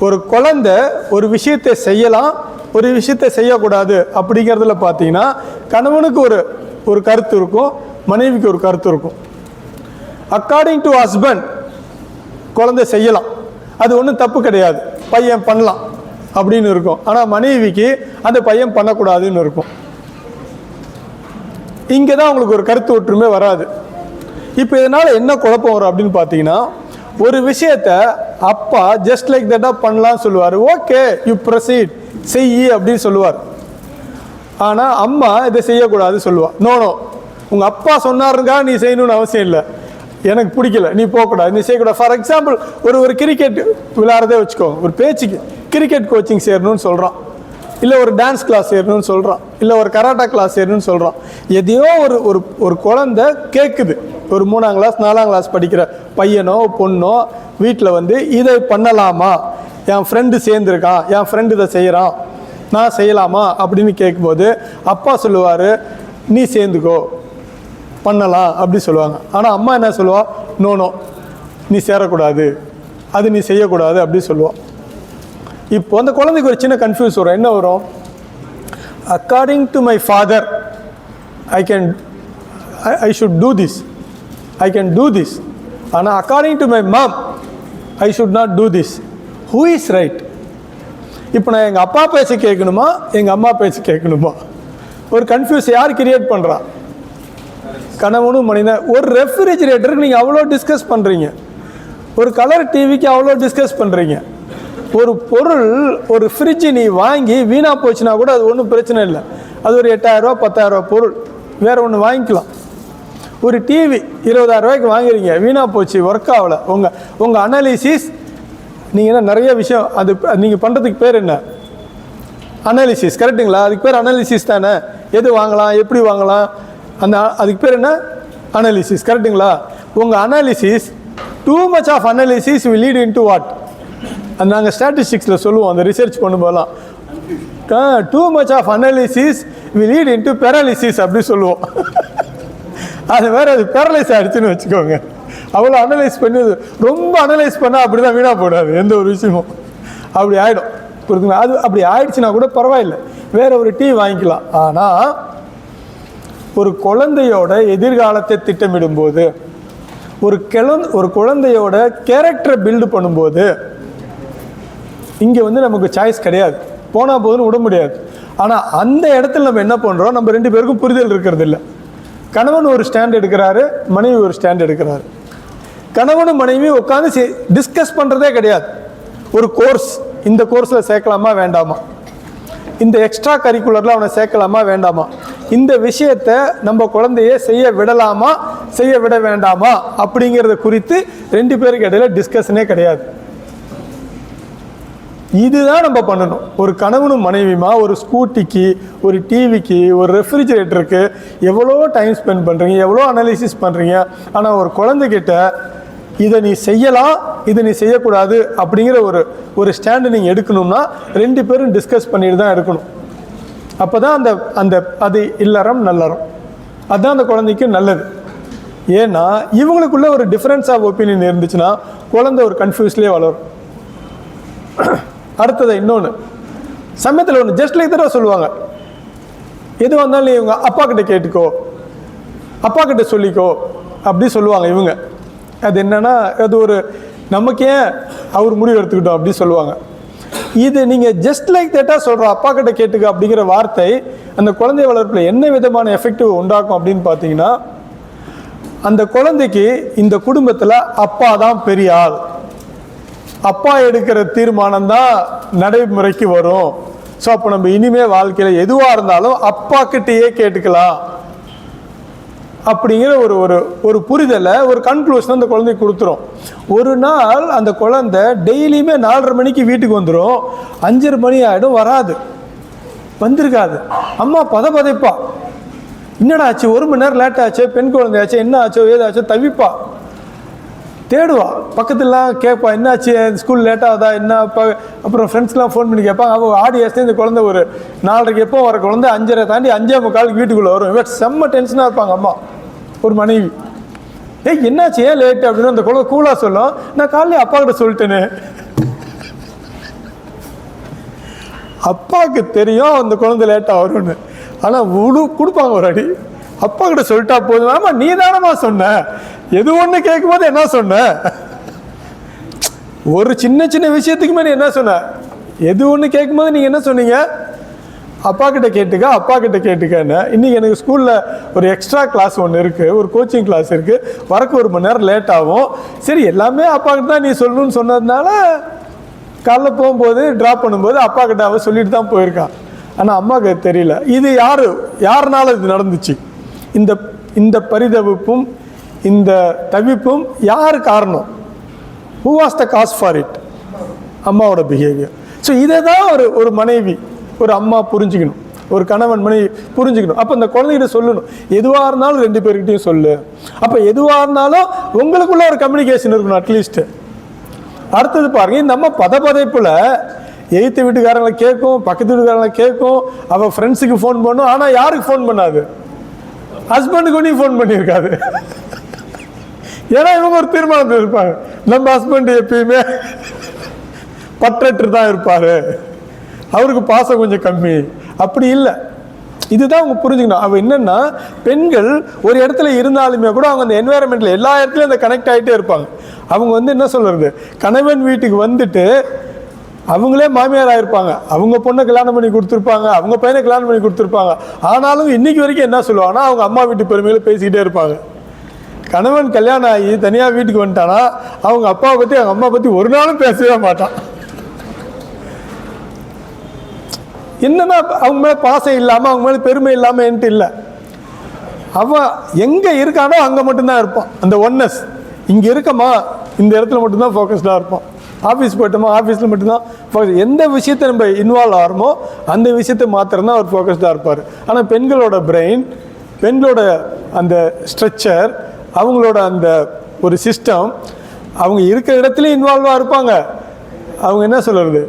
ஒரு குழந்தை ஒரு விஷயத்தை செய்யலாம், ஒரு விஷயத்தை செய்யக்கூடாது அப்படிங்கிறதுல பார்த்தீங்கன்னா கணவனுக்கு ஒரு கருத்து இருக்கும், மனைவிக்கு ஒரு கருத்து இருக்கும். அக்கார்டிங் டு ஹஸ்பண்ட் குழந்தை செய்யலாம், அது ஒன்றும் தப்பு கிடையாது, பையன் பண்ணலாம் அப்படின்னு இருக்கும். ஆனால் மனைவிக்கு அந்த பையன் பண்ணக்கூடாதுன்னு இருக்கும். இங்கே தான் அவங்களுக்கு ஒரு கருத்து ஒற்றுமை வராது. இப்போ இதனால் என்ன குழப்பம் வரும் அப்படின்னு பார்த்தீங்கன்னா, ஒரு விஷயத்தை அப்பா ஜஸ்ட் லைக் தட்டாக பண்ணலான்னு சொல்லுவார், ஓகே யூ ப்ரொசீட், செய் அப்படின்னு சொல்லுவார். ஆனால் அம்மா இதை செய்யக்கூடாது சொல்லுவாள். நோ, உங்கள் அப்பா சொன்னாருங்க நீ செய்யணும்னு அவசியம் இல்லை, எனக்கு பிடிக்கல நீ போகக்கூடாது, நீ செய்யக்கூடாது. ஃபார் எக்ஸாம்பிள் ஒரு கிரிக்கெட் விளையாடுறதே வச்சுக்கோங்க, ஒரு பேச்சுக்கு கிரிக்கெட் கோச்சிங் சேரணும்னு சொல்கிறான், இல்லை ஒரு டான்ஸ் கிளாஸ் சேரணும்னு சொல்கிறான், இல்லை ஒரு கராட்டா கிளாஸ் சேரணும்னு சொல்கிறான். எதையோ ஒரு குழந்தை கேட்குது, ஒரு 3ஆம் கிளாஸ் 4ஆம் கிளாஸ் படிக்கிற பையனோ பொண்ணோ வீட்டில் வந்து இதை பண்ணலாமா, என் ஃப்ரெண்டு சேர்ந்துருக்கான், என் ஃப்ரெண்டு இதை செய்கிறான், நான் செய்யலாமா அப்படின்னு கேட்கும்போது அப்பா சொல்லுவார் நீ சேர்ந்துக்கோ பண்ணலாம் அப்படி சொல்லுவாங்க. ஆனால் அம்மா என்ன சொல்லுவா, நோ நீ சேரக்கூடாது, அது நீ செய்யக்கூடாது அப்படி சொல்லுவாள். இப்போ அந்த குழந்தைக்கு ஒரு சின்ன கன்ஃபியூஸ் வரும். என்ன வரும், according to my father I should do this, I can do this. ஆனால் according to my mom I should not do this. Who is right? இப்போ நான் எங்கள் அப்பா பேச்சு கேட்கணுமா எங்கள் அம்மா பேச்சு கேட்கணுமா? ஒரு கன்ஃபியூஸ் யார் கிரியேட் பண்ணுறா? கணவனும் மனிதன். ஒரு ரெஃப்ரிஜிரேட்டருக்கு நீங்கள் அவ்வளோ டிஸ்கஸ் பண்ணுறீங்க, ஒரு கலர் டிவிக்கு அவ்வளோ டிஸ்கஸ் பண்ணுறீங்க. ஒரு பொருள், ஒரு ஃப்ரிட்ஜு நீ வாங்கி வீணாக போச்சுன்னா கூட அது ஒன்றும் பிரச்சனை இல்லை, அது ஒரு 8000 10,000 பொருள், வேறு ஒன்று வாங்கிக்கலாம். ஒரு டிவி 20,000 ரூபாய்க்கு வாங்குறீங்க, வீணாக போச்சு, ஒர்க் ஆகலை, உங்கள் அனாலிசிஸ், நீங்கள் என்ன நிறைய விஷயம் அது நீங்கள் பண்ணுறதுக்கு பேர் என்ன, அனாலிசிஸ், கரெக்டுங்களா? அதுக்கு பேர் அனாலிசிஸ் தானே. எது வாங்கலாம், எப்படி வாங்கலாம், அதுக்கு பேர் என்ன, அனாலிசிஸ், கரெக்டுங்களா? உங்கள் analysis, too much of analysis will lead into what? அது நாங்கள் ஸ்டாட்டிஸ்டிக்ஸில் சொல்லுவோம், அந்த ரிசர்ச் பண்ணும்போதெல்லாம், too much of analysis will lead into paralysis அப்படி சொல்லுவோம். அது வேறு, அது பேரலைஸ் ஆகிடுச்சுன்னு வச்சுக்கோங்க. அவ்வளோ அனலைஸ் பண்ணி ரொம்ப அனலைஸ் பண்ணால் அப்படி தான் வீணாக போடாது எந்த ஒரு விஷயமும், அப்படி ஆகிடும், புரியுதுங்களா? அது அப்படி ஆயிடுச்சுன்னா கூட பரவாயில்லை, வேற ஒரு டீ வாங்கிக்கலாம். ஆனால் ஒரு குழந்தையோட எதிர்காலத்தை திட்டமிடும்போது, ஒரு குழந்தையோட கேரக்டரை பில்டு பண்ணும்போது இங்கே வந்து நமக்கு சாய்ஸ் கிடையாது, போனால் போதுன்னு விட முடியாது. ஆனால் அந்த இடத்துல நம்ம என்ன பண்ணுறோம், நம்ம 2 பேருக்கும் புரிதல் இருக்கிறது இல்லை. கணவன் ஒரு ஸ்டாண்ட் எடுக்கிறாரு, மனைவி ஒரு ஸ்டாண்ட் எடுக்கிறாரு. கணவனும் மனைவி உட்காந்து டிஸ்கஸ் பண்ணுறதே கிடையாது. ஒரு கோர்ஸ், இந்த கோர்ஸில் சேர்க்கலாமா வேண்டாமா, இந்த எக்ஸ்ட்ரா கரிக்குலரில் அவனை சேர்க்கலாமா வேண்டாமா, இந்த விஷயத்தை நம்ம குழந்தைய செய்ய விடலாமா செய்ய விட வேண்டாமா அப்படிங்கிறத குறித்து 2 பேருக்கு இடையில டிஸ்கஷனே கிடையாது. இதுதான் நம்ம பண்ணணும். ஒரு கணவனும் மனைவியுமா ஒரு ஸ்கூட்டிக்கு, ஒரு டிவிக்கு, ஒரு ரெஃப்ரிஜிரேட்டருக்கு எவ்வளோ டைம் ஸ்பெண்ட் பண்ணுறீங்க, எவ்வளோ அனாலிசிஸ் பண்ணுறீங்க. ஆனால் ஒரு குழந்தைகிட்ட இதை நீ செய்யலாம், இதை நீ செய்யக்கூடாது அப்படிங்கிற ஒரு ஸ்டாண்டு நீங்கள் எடுக்கணும்னா 2 பேரும் டிஸ்கஸ் பண்ணிட்டு தான் எடுக்கணும். அப்போ தான் அது இல்லறம் நல்லறம், அதுதான் அந்த குழந்தைக்கு நல்லது. ஏன்னா இவங்களுக்குள்ள ஒரு டிஃப்ரென்ஸ் ஆஃப் ஒப்பீனியன் இருந்துச்சுன்னா குழந்தை ஒரு கன்ஃபியூஸ்லேயே வளரும். அடுத்தது இன்னொன்று, சமயத்தில் ஒன்று ஜஸ்ட் லைக் தடவை சொல்லுவாங்க, எது வந்தாலும் நீ இவங்க அப்பா கிட்ட கேட்டுக்கோ, அப்பா கிட்ட சொல்லிக்கோ அப்படி சொல்லுவாங்க இவங்க. அது என்னன்னா, அது ஒரு நமக்கு ஏன் அவர் முடிவு எடுத்துக்கிட்டோம் அப்படி சொல்லுவாங்க. இது நீங்கள் ஜஸ்ட் லைக் தட்டாக சொல்கிறோம், அப்பா கிட்ட கேட்டுக்க அப்படிங்கிற வார்த்தை அந்த குழந்தை வளர்ப்பில் என்ன விதமான எஃபெக்டிவ் உண்டாக்கும் அப்படின்னு பார்த்தீங்கன்னா, அந்த குழந்தைக்கு இந்த குடும்பத்தில் அப்பா தான் பெரிய ஆள், அப்பா எடுக்கிற தீர்மானம் தான் நடைமுறைக்கு வரும். ஸோ அப்போ நம்ம இனிமே வாழ்க்கையில் எதுவாக இருந்தாலும் அப்பா கிட்டேயே கேட்டுக்கலாம் அப்படிங்கிற ஒரு புரிதலை, ஒரு கன்க்ளூஷன் அந்த குழந்தைக்கு கொடுத்துரும். ஒரு நாள் அந்த குழந்தை டெய்லியுமே 4:30 மணிக்கு வீட்டுக்கு வந்துடும், 5:30 மணி ஆகிடும், வந்திருக்காது. அம்மா பதைப்பா, என்னடா ஆச்சு, 1 மணி நேரம் லேட் ஆச்சு, பெண் குழந்தையாச்சு, என்ன ஆச்சோ ஏதாச்சோ தவிப்பா, தேடுவா, பக்கத்துலலாம் கேட்பா, என்னாச்சு ஸ்கூல் லேட்டாகுதா என்ன. அப்புறம் ஃப்ரெண்ட்ஸ்லாம் ஃபோன் பண்ணி கேட்பாங்க. அவங்க ஆடியன்ஸ்லேயே இந்த குழந்தை ஒரு 4:30 எப்போ வர குழந்தை 5:30 தாண்டி 5:45 வீட்டுக்குள்ளே வரும். இவன் செம்ம டென்ஷனாக இருப்பாங்க அம்மா, ஒரு மனைவி. என்னாச்சு ஏன் லேட்டு அப்படின்னு அந்த குழந்தை கூலாக சொல்லும், நான் காலையில் அப்பா கிட்ட சொல்லிட்டேன்னு. அப்பாவுக்கு தெரியும் அந்த குழந்தை லேட்டாக வரும்னு, ஆனால் கொடுப்பாங்க ஒரு அடி. அப்பா கிட்ட சொல்லிட்டா போதும், ஆமா நீ தானமா சொன்ன, எது ஒன்று கேட்கும் போது என்ன சொன்ன, ஒரு சின்ன விஷயத்துக்குமே நீ என்ன சொன்ன, எது ஒன்று கேட்கும் போது நீங்கள் என்ன சொன்னீங்க, அப்பா கிட்ட கேட்டுக்கன்னு. இன்றைக்கி எனக்கு ஸ்கூலில் ஒரு எக்ஸ்ட்ரா கிளாஸ் ஒன்று இருக்குது, ஒரு கோச்சிங் கிளாஸ் இருக்குது, வரக்கு 1 மணி நேரம் லேட் ஆகும். சரி எல்லாமே அப்பா கிட்ட தான் நீ சொல்லணும்னு சொன்னதுனால காலைல போகும்போது ட்ராப் பண்ணும்போது அப்பா கிட்ட அவ சொல்லிட்டு தான் போயிருக்கான். ஆனால் அம்மாவுக்கு தெரியல. இது யாருனால இது நடந்துச்சு? இந்த பரிதவிப்பும் இந்த தவிப்பும் யார் காரணம்? Who was the cause for it? அம்மாவோட பிஹேவியர். ஸோ இதை தான் ஒரு மனைவி, ஒரு அம்மா புரிஞ்சுக்கணும், ஒரு கணவன் மனைவி புரிஞ்சுக்கணும். அப்போ இந்த குழந்தைகிட்ட சொல்லணும், எதுவாக இருந்தாலும் 2 பேர்கிட்டையும் சொல்லு. அப்போ எதுவாக இருந்தாலும் உங்களுக்குள்ள ஒரு கம்யூனிகேஷன் இருக்கணும் அட்லீஸ்ட்டு. அடுத்தது பாருங்க, இந்த அம்மா பதப்பதைப்பில் எய்த்து வீட்டுக்காரங்களை கேட்கும், பக்கத்து வீட்டுக்காரங்களை கேட்கும், அவள் ஃப்ரெண்ட்ஸுக்கு ஃபோன் பண்ணும். ஆனால் யாருக்கு ஃபோன் பண்ணாது? ஹஸ்பண்டுக்கு நீ ஃபோன் பண்ணியிருக்காது. ஏன்னா இவங்க ஒரு தீர்மானத்தில் இருப்பாங்க, நம்ம ஹஸ்பண்ட் எப்பயுமே பற்றற்று தான் இருப்பார், அவருக்கு பாசம் கொஞ்சம் கம்மி. அப்படி இல்லை. இதுதான் அவங்க புரிஞ்சுக்கணும். அவள் என்னன்னா, பெண்கள் ஒரு இடத்துல இருந்தாலுமே கூட அவங்க அந்த என்வாயர்மெண்ட்டில் எல்லா இடத்துலையும் அந்த கனெக்ட் ஆகிட்டே இருப்பாங்க. அவங்க என்ன சொல்கிறது, கணவன் வீட்டுக்கு வந்துட்டு அவங்களே மாமியார் ஆகிருப்பாங்க, அவங்க பொண்ணை கல்யாணம் பண்ணி கொடுத்துருப்பாங்க, அவங்க பையனை கல்யாணம் பண்ணி கொடுத்துருப்பாங்க. ஆனாலும் இன்னைக்கு வரைக்கும் என்ன சொல்லுவாங்கன்னா, அவங்க அம்மா வீட்டு பெருமையில பேசிக்கிட்டே இருப்பாங்க. கணவன் கல்யாணம் ஆகி தனியாக வீட்டுக்கு வந்துட்டானா அவங்க அப்பாவை பற்றி அவங்க அம்மா பற்றி ஒரு நாளும் பேசவே மாட்டான். என்னன்னா அவங்க மேலே பாசம் இல்லாமல், அவங்க மேலே பெருமை இல்லாமல் என்ட்டு இல்லை. அவன் எங்கே இருக்கானோ அங்கே மட்டும்தான் இருப்பான். அந்த ஒன்னஸ் இங்கே இருக்கமா, இந்த இடத்துல மட்டும்தான் ஃபோக்கஸ்டாக இருப்பான். ஆஃபீஸ் போயிட்டோமா, ஆஃபீஸில் மட்டும்தான் ஃபோக்கஸ். எந்த விஷயத்தை நம்ம இன்வால்வ் ஆகிறோமோ அந்த விஷயத்தை மாத்திரம்தான் அவர் ஃபோக்கஸ்டாக இருப்பார். ஆனால் பெண்களோட பிரெயின், பெண்களோட அந்த ஸ்ட்ரக்சர், அவங்களோட அந்த ஒரு சிஸ்டம், அவங்க இருக்கிற இடத்துலையும் இன்வால்வாக இருப்பாங்க. அவங்க என்ன சொல்கிறது,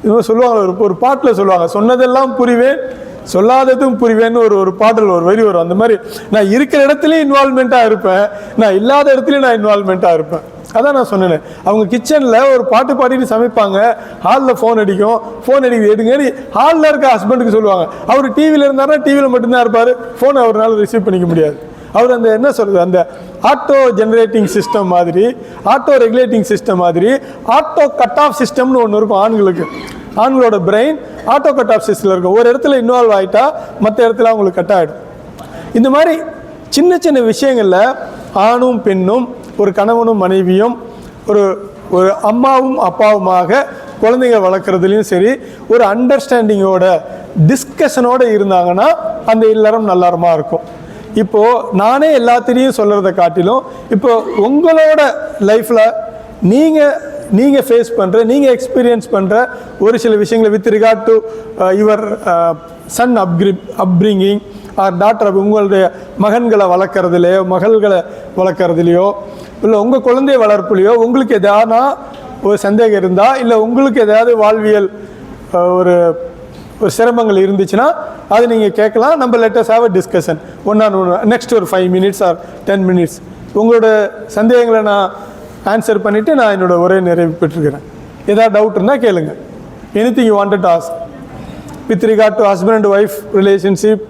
இவங்க சொல்லுவாங்க, ஒரு பாட்டில் சொல்லுவாங்க, சொன்னதெல்லாம் புரிவேன் சொல்லாததும் புரிவேன்னு ஒரு பாடல், ஒரு வரி வரும். அந்த மாதிரி நான் இருக்கிற இடத்துலையும் இன்வால்மெண்ட்டாக இருப்பேன், நான் இல்லாத இடத்துலையும் நான் இன்வால்மெண்ட்டாக இருப்பேன். அதான் நான் சொன்னேன், அவங்க கிச்சனில் ஒரு பாட்டு பாடிட்டு சமைப்பாங்க, ஹாலில் ஃபோன் அடிக்கும், ஃபோன் அடிக்குது எடுங்கன்னு ஹாலில் இருக்க ஹஸ்பண்டுக்கு சொல்லுவாங்க. அவர் டிவியில் இருந்தாருன்னா டிவியில் மட்டும்தான் இருப்பார், ஃபோன் அவரால் ரிசீவ் பண்ணிக்க முடியாது. அவர் அந்த என்ன சொல்கிறது, அந்த ஆட்டோ ஜென்ரேட்டிங் சிஸ்டம் மாதிரி, ஆட்டோ ரெகுலேட்டிங் சிஸ்டம் மாதிரி, ஆட்டோ கட் ஆஃப் சிஸ்டம்னு ஒன்று இருக்கும் ஆண்களுக்கு. ஆண்களோட பிரெயின் ஆட்டோ கட் ஆஃப் சிஸ்டத்தில் இருக்கும். ஒரு இடத்துல இன்வால்வ் ஆகிட்டா மற்ற இடத்துல அவங்களுக்கு கட் ஆகிடும். இந்த மாதிரி சின்ன சின்ன விஷயங்களில் ஆணும் பெண்ணும், ஒரு கணவனும் மனைவியும், ஒரு அம்மாவும் அப்பாவுமாக குழந்தைங்க வளர்க்குறதுலையும் சரி, ஒரு அண்டர்ஸ்டாண்டிங்கோட டிஸ்கஷனோடு இருந்தாங்கன்னா அந்த இல்லறம் நல்லறமாக இருக்கும். இப்போது நானே எல்லாத்திலையும் சொல்கிறத காட்டிலும், இப்போ உங்களோட லைஃப்பில் நீங்கள் ஃபேஸ் பண்ணுற, நீங்கள் எக்ஸ்பீரியன்ஸ் பண்ணுற ஒரு சில விஷயங்களை with regard to your son upbringing or daughter, உங்களுடைய மகன்களை வளர்க்குறதுலையோ மகள்களை வளர்க்குறதுலையோ இல்லை உங்கள் குழந்தைய வளர்ப்புலையோ உங்களுக்கு எதாவது ஒரு சந்தேகம் இருந்தால், இல்லை உங்களுக்கு ஏதாவது வாழ்வியல் ஒரு சிரமங்கள் இருந்துச்சுன்னா அது நீங்கள் கேட்கலாம். நம்ம let's have a discussion one on one, next ஒரு 5 minutes ஆர் 10 minutes உங்களோட சந்தேகங்களை நான் ஆன்சர் பண்ணிவிட்டு நான் என்னோடய உரையை நிறைவு பெற்றிருக்கிறேன். ஏதாவது டவுட் இருந்தால் கேளுங்க. Anything you wanted to ask with regard to husband and wife relationship,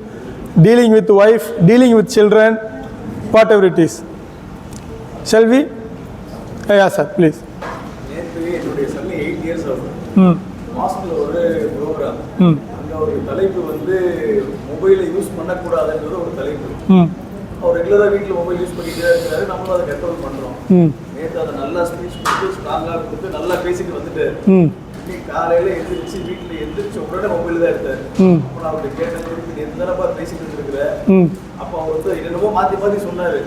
dealing with wife, dealing with children, whatever it is. Shall we? Yeah sir please. என்னுடைய சன் 8 years ஆகுது. மாசத்துல ஒரு ப்ரோக்ராம், அங்கே ஒரு தலைப்பு மொபைலை யூஸ் பண்ணக்கூடாதுன்றது ஒரு தலைப்பு. அவர் ரெகுலராக வீட்டில் மொபைல் யூஸ் பண்ணிக்கிட்டே இருக்கிறாரு, நம்மளும் அதை கண்ட்ரோல் பண்ணுறோம். நேற்று அதை நல்லா ஸ்பீச் கொடுத்து ஸ்ட்ராங்காக கொடுத்து நல்லா பேசிட்டு வந்துட்டு இன்னைக்கு காலையில் எந்திரிச்சு வீட்டில் எந்திரிச்சு உடனே மொபைல் தான் எடுத்தார். அப்போ நான் அவர்கிட்ட கேட்டேன், எந்தனப்பா பேசிட்டு வந்துருக்குற? அப்போ அவர் என்னமோ மாற்றி மாற்றி சொன்னார்.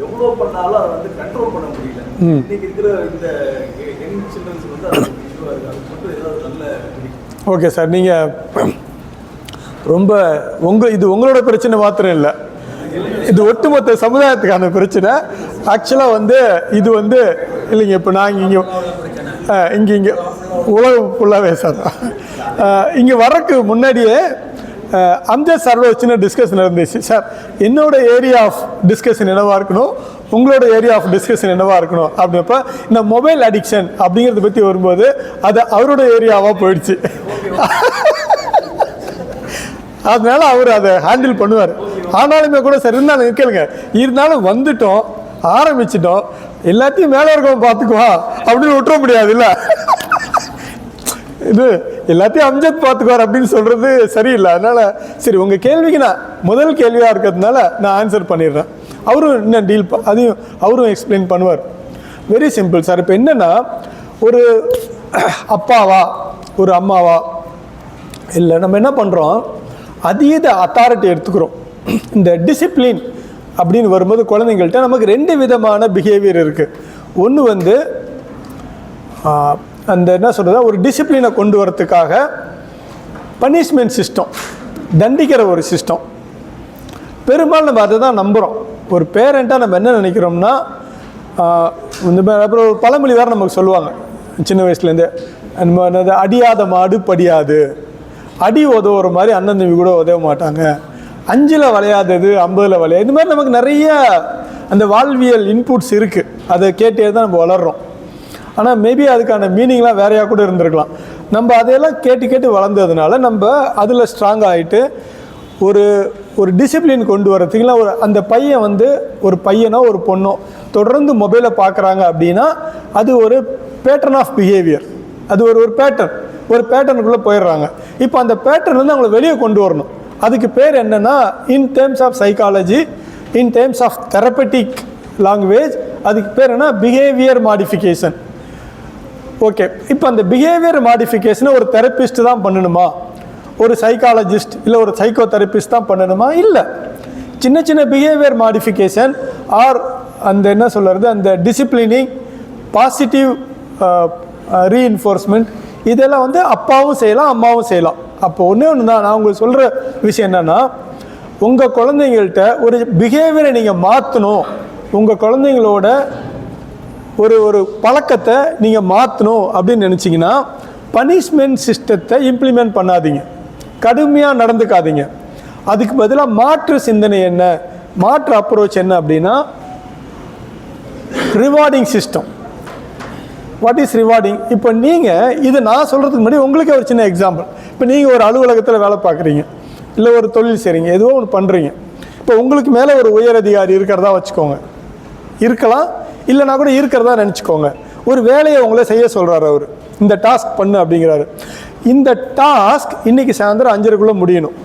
எவ்வளோ பண்ணாலும் அதை கண்ட்ரோல் பண்ண முடியல. இன்னைக்கு இருக்கிற இந்த யங் சில்ட்ரன்ஸ் அது இஷ்யூவாக இருக்குது. அது மட்டும் ஏதாவது நல்ல. ஓகே சார், நீங்கள் ரொம்ப இது உங்களோட பிரச்சனை மாத்திரம் இல்லை, இது ஒட்டுமொத்த சமுதாயத்துக்கான பிரச்சனை. ஆக்சுவலாக இது இல்லைங்க, இப்போ நான் இங்கே உலகம் ஃபுல்லாகவே சார் இங்கே வரக்கு முன்னாடியே அம்ஜத் சாரோட சின்ன டிஸ்கஷன் இருந்துச்சு. சார் என்னோட ஏரியா ஆஃப் டிஸ்கஷன் என்னவாக இருக்கணும், உங்களோட ஏரியா ஆஃப் டிஸ்கஷன் என்னவாக இருக்கணும் அப்படின்னப்ப இந்த மொபைல் அடிக்ஷன் அப்படிங்கிறத பற்றி வரும்போது அது அவரோட ஏரியாவாக போயிடுச்சு. அதனால அவர் அதை ஹேண்டில் பண்ணுவார். ஆனாலுமே கூட சரி இருந்தாலும் கேளுங்க, இருந்தாலும் வந்துட்டோம், ஆரம்பிச்சிட்டோம், எல்லாத்தையும் மேலே இருக்கவங்க பார்த்துக்குவா அப்படின்னு விட்டுற முடியாது இல்லை. இது எல்லாத்தையும் அம்ஜத் பார்த்துக்குவார் அப்படின்னு சொல்கிறது சரியில்லை. அதனால் சரி, உங்கள் கேள்விக்கு நான் முதல் கேள்வியாக இருக்கிறதுனால நான் ஆன்சர் பண்ணிடுறேன். அவரும் இன்னும் அதையும் அவரும் எக்ஸ்பிளைன் பண்ணுவார். Very simple sir. இப்போ என்னென்னா, ஒரு அப்பாவா ஒரு அம்மாவா இல்லை, நம்ம என்ன பண்ணுறோம், அதீத அத்தாரிட்டி எடுத்துக்கிறோம். இந்த டிசிப்ளின் அப்படின்னு வரும்போது குழந்தைங்கள்ட்ட நமக்கு 2 விதமான பிஹேவியர் இருக்குது. ஒன்று வந்து அந்த என்ன சொல்கிறது, ஒரு டிசிப்ளினை கொண்டு வரத்துக்காக பனிஷ்மெண்ட் சிஸ்டம், தண்டிக்கிற ஒரு சிஸ்டம். பெரும்பாலும் நம்ம அதை தான் நம்புகிறோம். ஒரு பேரண்ட்டாக நம்ம என்ன நினைக்கிறோம்னா, இந்த அப்புறம் ஒரு பழமொழி வேறு நமக்கு சொல்லுவாங்க சின்ன வயசுலேருந்து, என்னது, அடியாத மாடு படியாது, அடி உதவுற மாதிரி அண்ணன் தம்பி கூட உதவ மாட்டாங்க, 5ல் வளையாதது 50ல் வளையாது. இது மாதிரி நமக்கு நிறைய அந்த வாழ்வியல் இன்புட்ஸ் இருக்குது. அதை கேட்டே தான் நம்ம வளர்கிறோம். ஆனால் மேபி அதுக்கான மீனிங்லாம் வேறையாக கூட இருந்திருக்கலாம். நம்ம அதையெல்லாம் கேட்டு கேட்டு வளர்ந்ததுனால நம்ம அதில் ஸ்ட்ராங் ஆகிட்டு ஒரு டிசிப்ளின் கொண்டு வரதுக்குலாம் அந்த பையன் வந்து ஒரு பையனோ ஒரு பொண்ணோ தொடர்ந்து மொபைலை பார்க்குறாங்க அப்படின்னா அது ஒரு பேட்டர்ன் ஆஃப் பிஹேவியர். அது ஒரு பேட்டர்னுக்குள்ளே போயிடுறாங்க. இப்போ அந்த பேட்டர்ன் வந்து அவங்களை வெளியே கொண்டு வரணும். அதுக்கு பேர் என்னென்னா, in terms of psychology, in terms of therapeutic language, அதுக்கு பேர் என்ன, பிஹேவியர் மாடிஃபிகேஷன். ஓகே, இப்போ அந்த பிஹேவியர் மாடிஃபிகேஷனை ஒரு தெரப்பிஸ்ட் தான் பண்ணணுமா, ஒரு சைக்காலஜிஸ்ட் இல்லை ஒரு சைக்கோ தெரப்பிஸ்ட் தான் பண்ணணுமா? இல்லை. சின்ன சின்ன பிஹேவியர் மாடிஃபிகேஷன் ஆர் அந்த என்ன சொல்கிறது, அந்த டிசிப்ளினிங், பாசிட்டிவ் ரீஇன்ஃபோர்ஸ்மெண்ட், இதெல்லாம் வந்து அப்பாவும் செய்யலாம் அம்மாவும் செய்யலாம். அப்போ ஒன்று தான் நான் உங்களுக்கு சொல்கிற விஷயம் என்னென்னா, உங்கள் குழந்தைங்கள்ட்ட ஒரு பிஹேவியரை நீங்கள் மாற்றணும், உங்கள் குழந்தைங்களோட ஒரு பழக்கத்தை நீங்கள் மாற்றணும் அப்படின்னு நினச்சிங்கன்னா பனிஷ்மெண்ட் சிஸ்டத்தை இம்ப்ளிமெண்ட் பண்ணாதீங்க, கடுமையாக நடந்துக்காதீங்க. அதுக்கு பதிலாக மாற்று சிந்தனை என்ன, மாற்று அப்ரோச் என்ன அப்படின்னா, rewarding system. What is rewarding? இப்போ நீங்கள் இது நான் சொல்கிறதுக்கு முன்னாடி உங்களுக்கே ஒரு சின்ன எக்ஸாம்பிள். இப்போ நீங்கள் ஒரு அலுவலகத்தில் வேலை பார்க்குறீங்க, இல்லை ஒரு தொழில் செய்கிறீங்க, ஏதோ ஒன்று பண்ணுறீங்க. இப்போ உங்களுக்கு மேலே ஒரு உயர் அதிகாரி இருக்கிறதா வச்சுக்கோங்க, இருக்கலாம், இல்லைனா கூட இருக்கிறதா நினச்சிக்கோங்க. ஒரு வேலையை உங்களை செய்ய சொல்கிறாரு, அவர் இந்த டாஸ்க் பண்ணு அப்படிங்கிறாரு. இந்த டாஸ்க் இன்றைக்கி சாயந்தரம் 5:30 முடியணும்.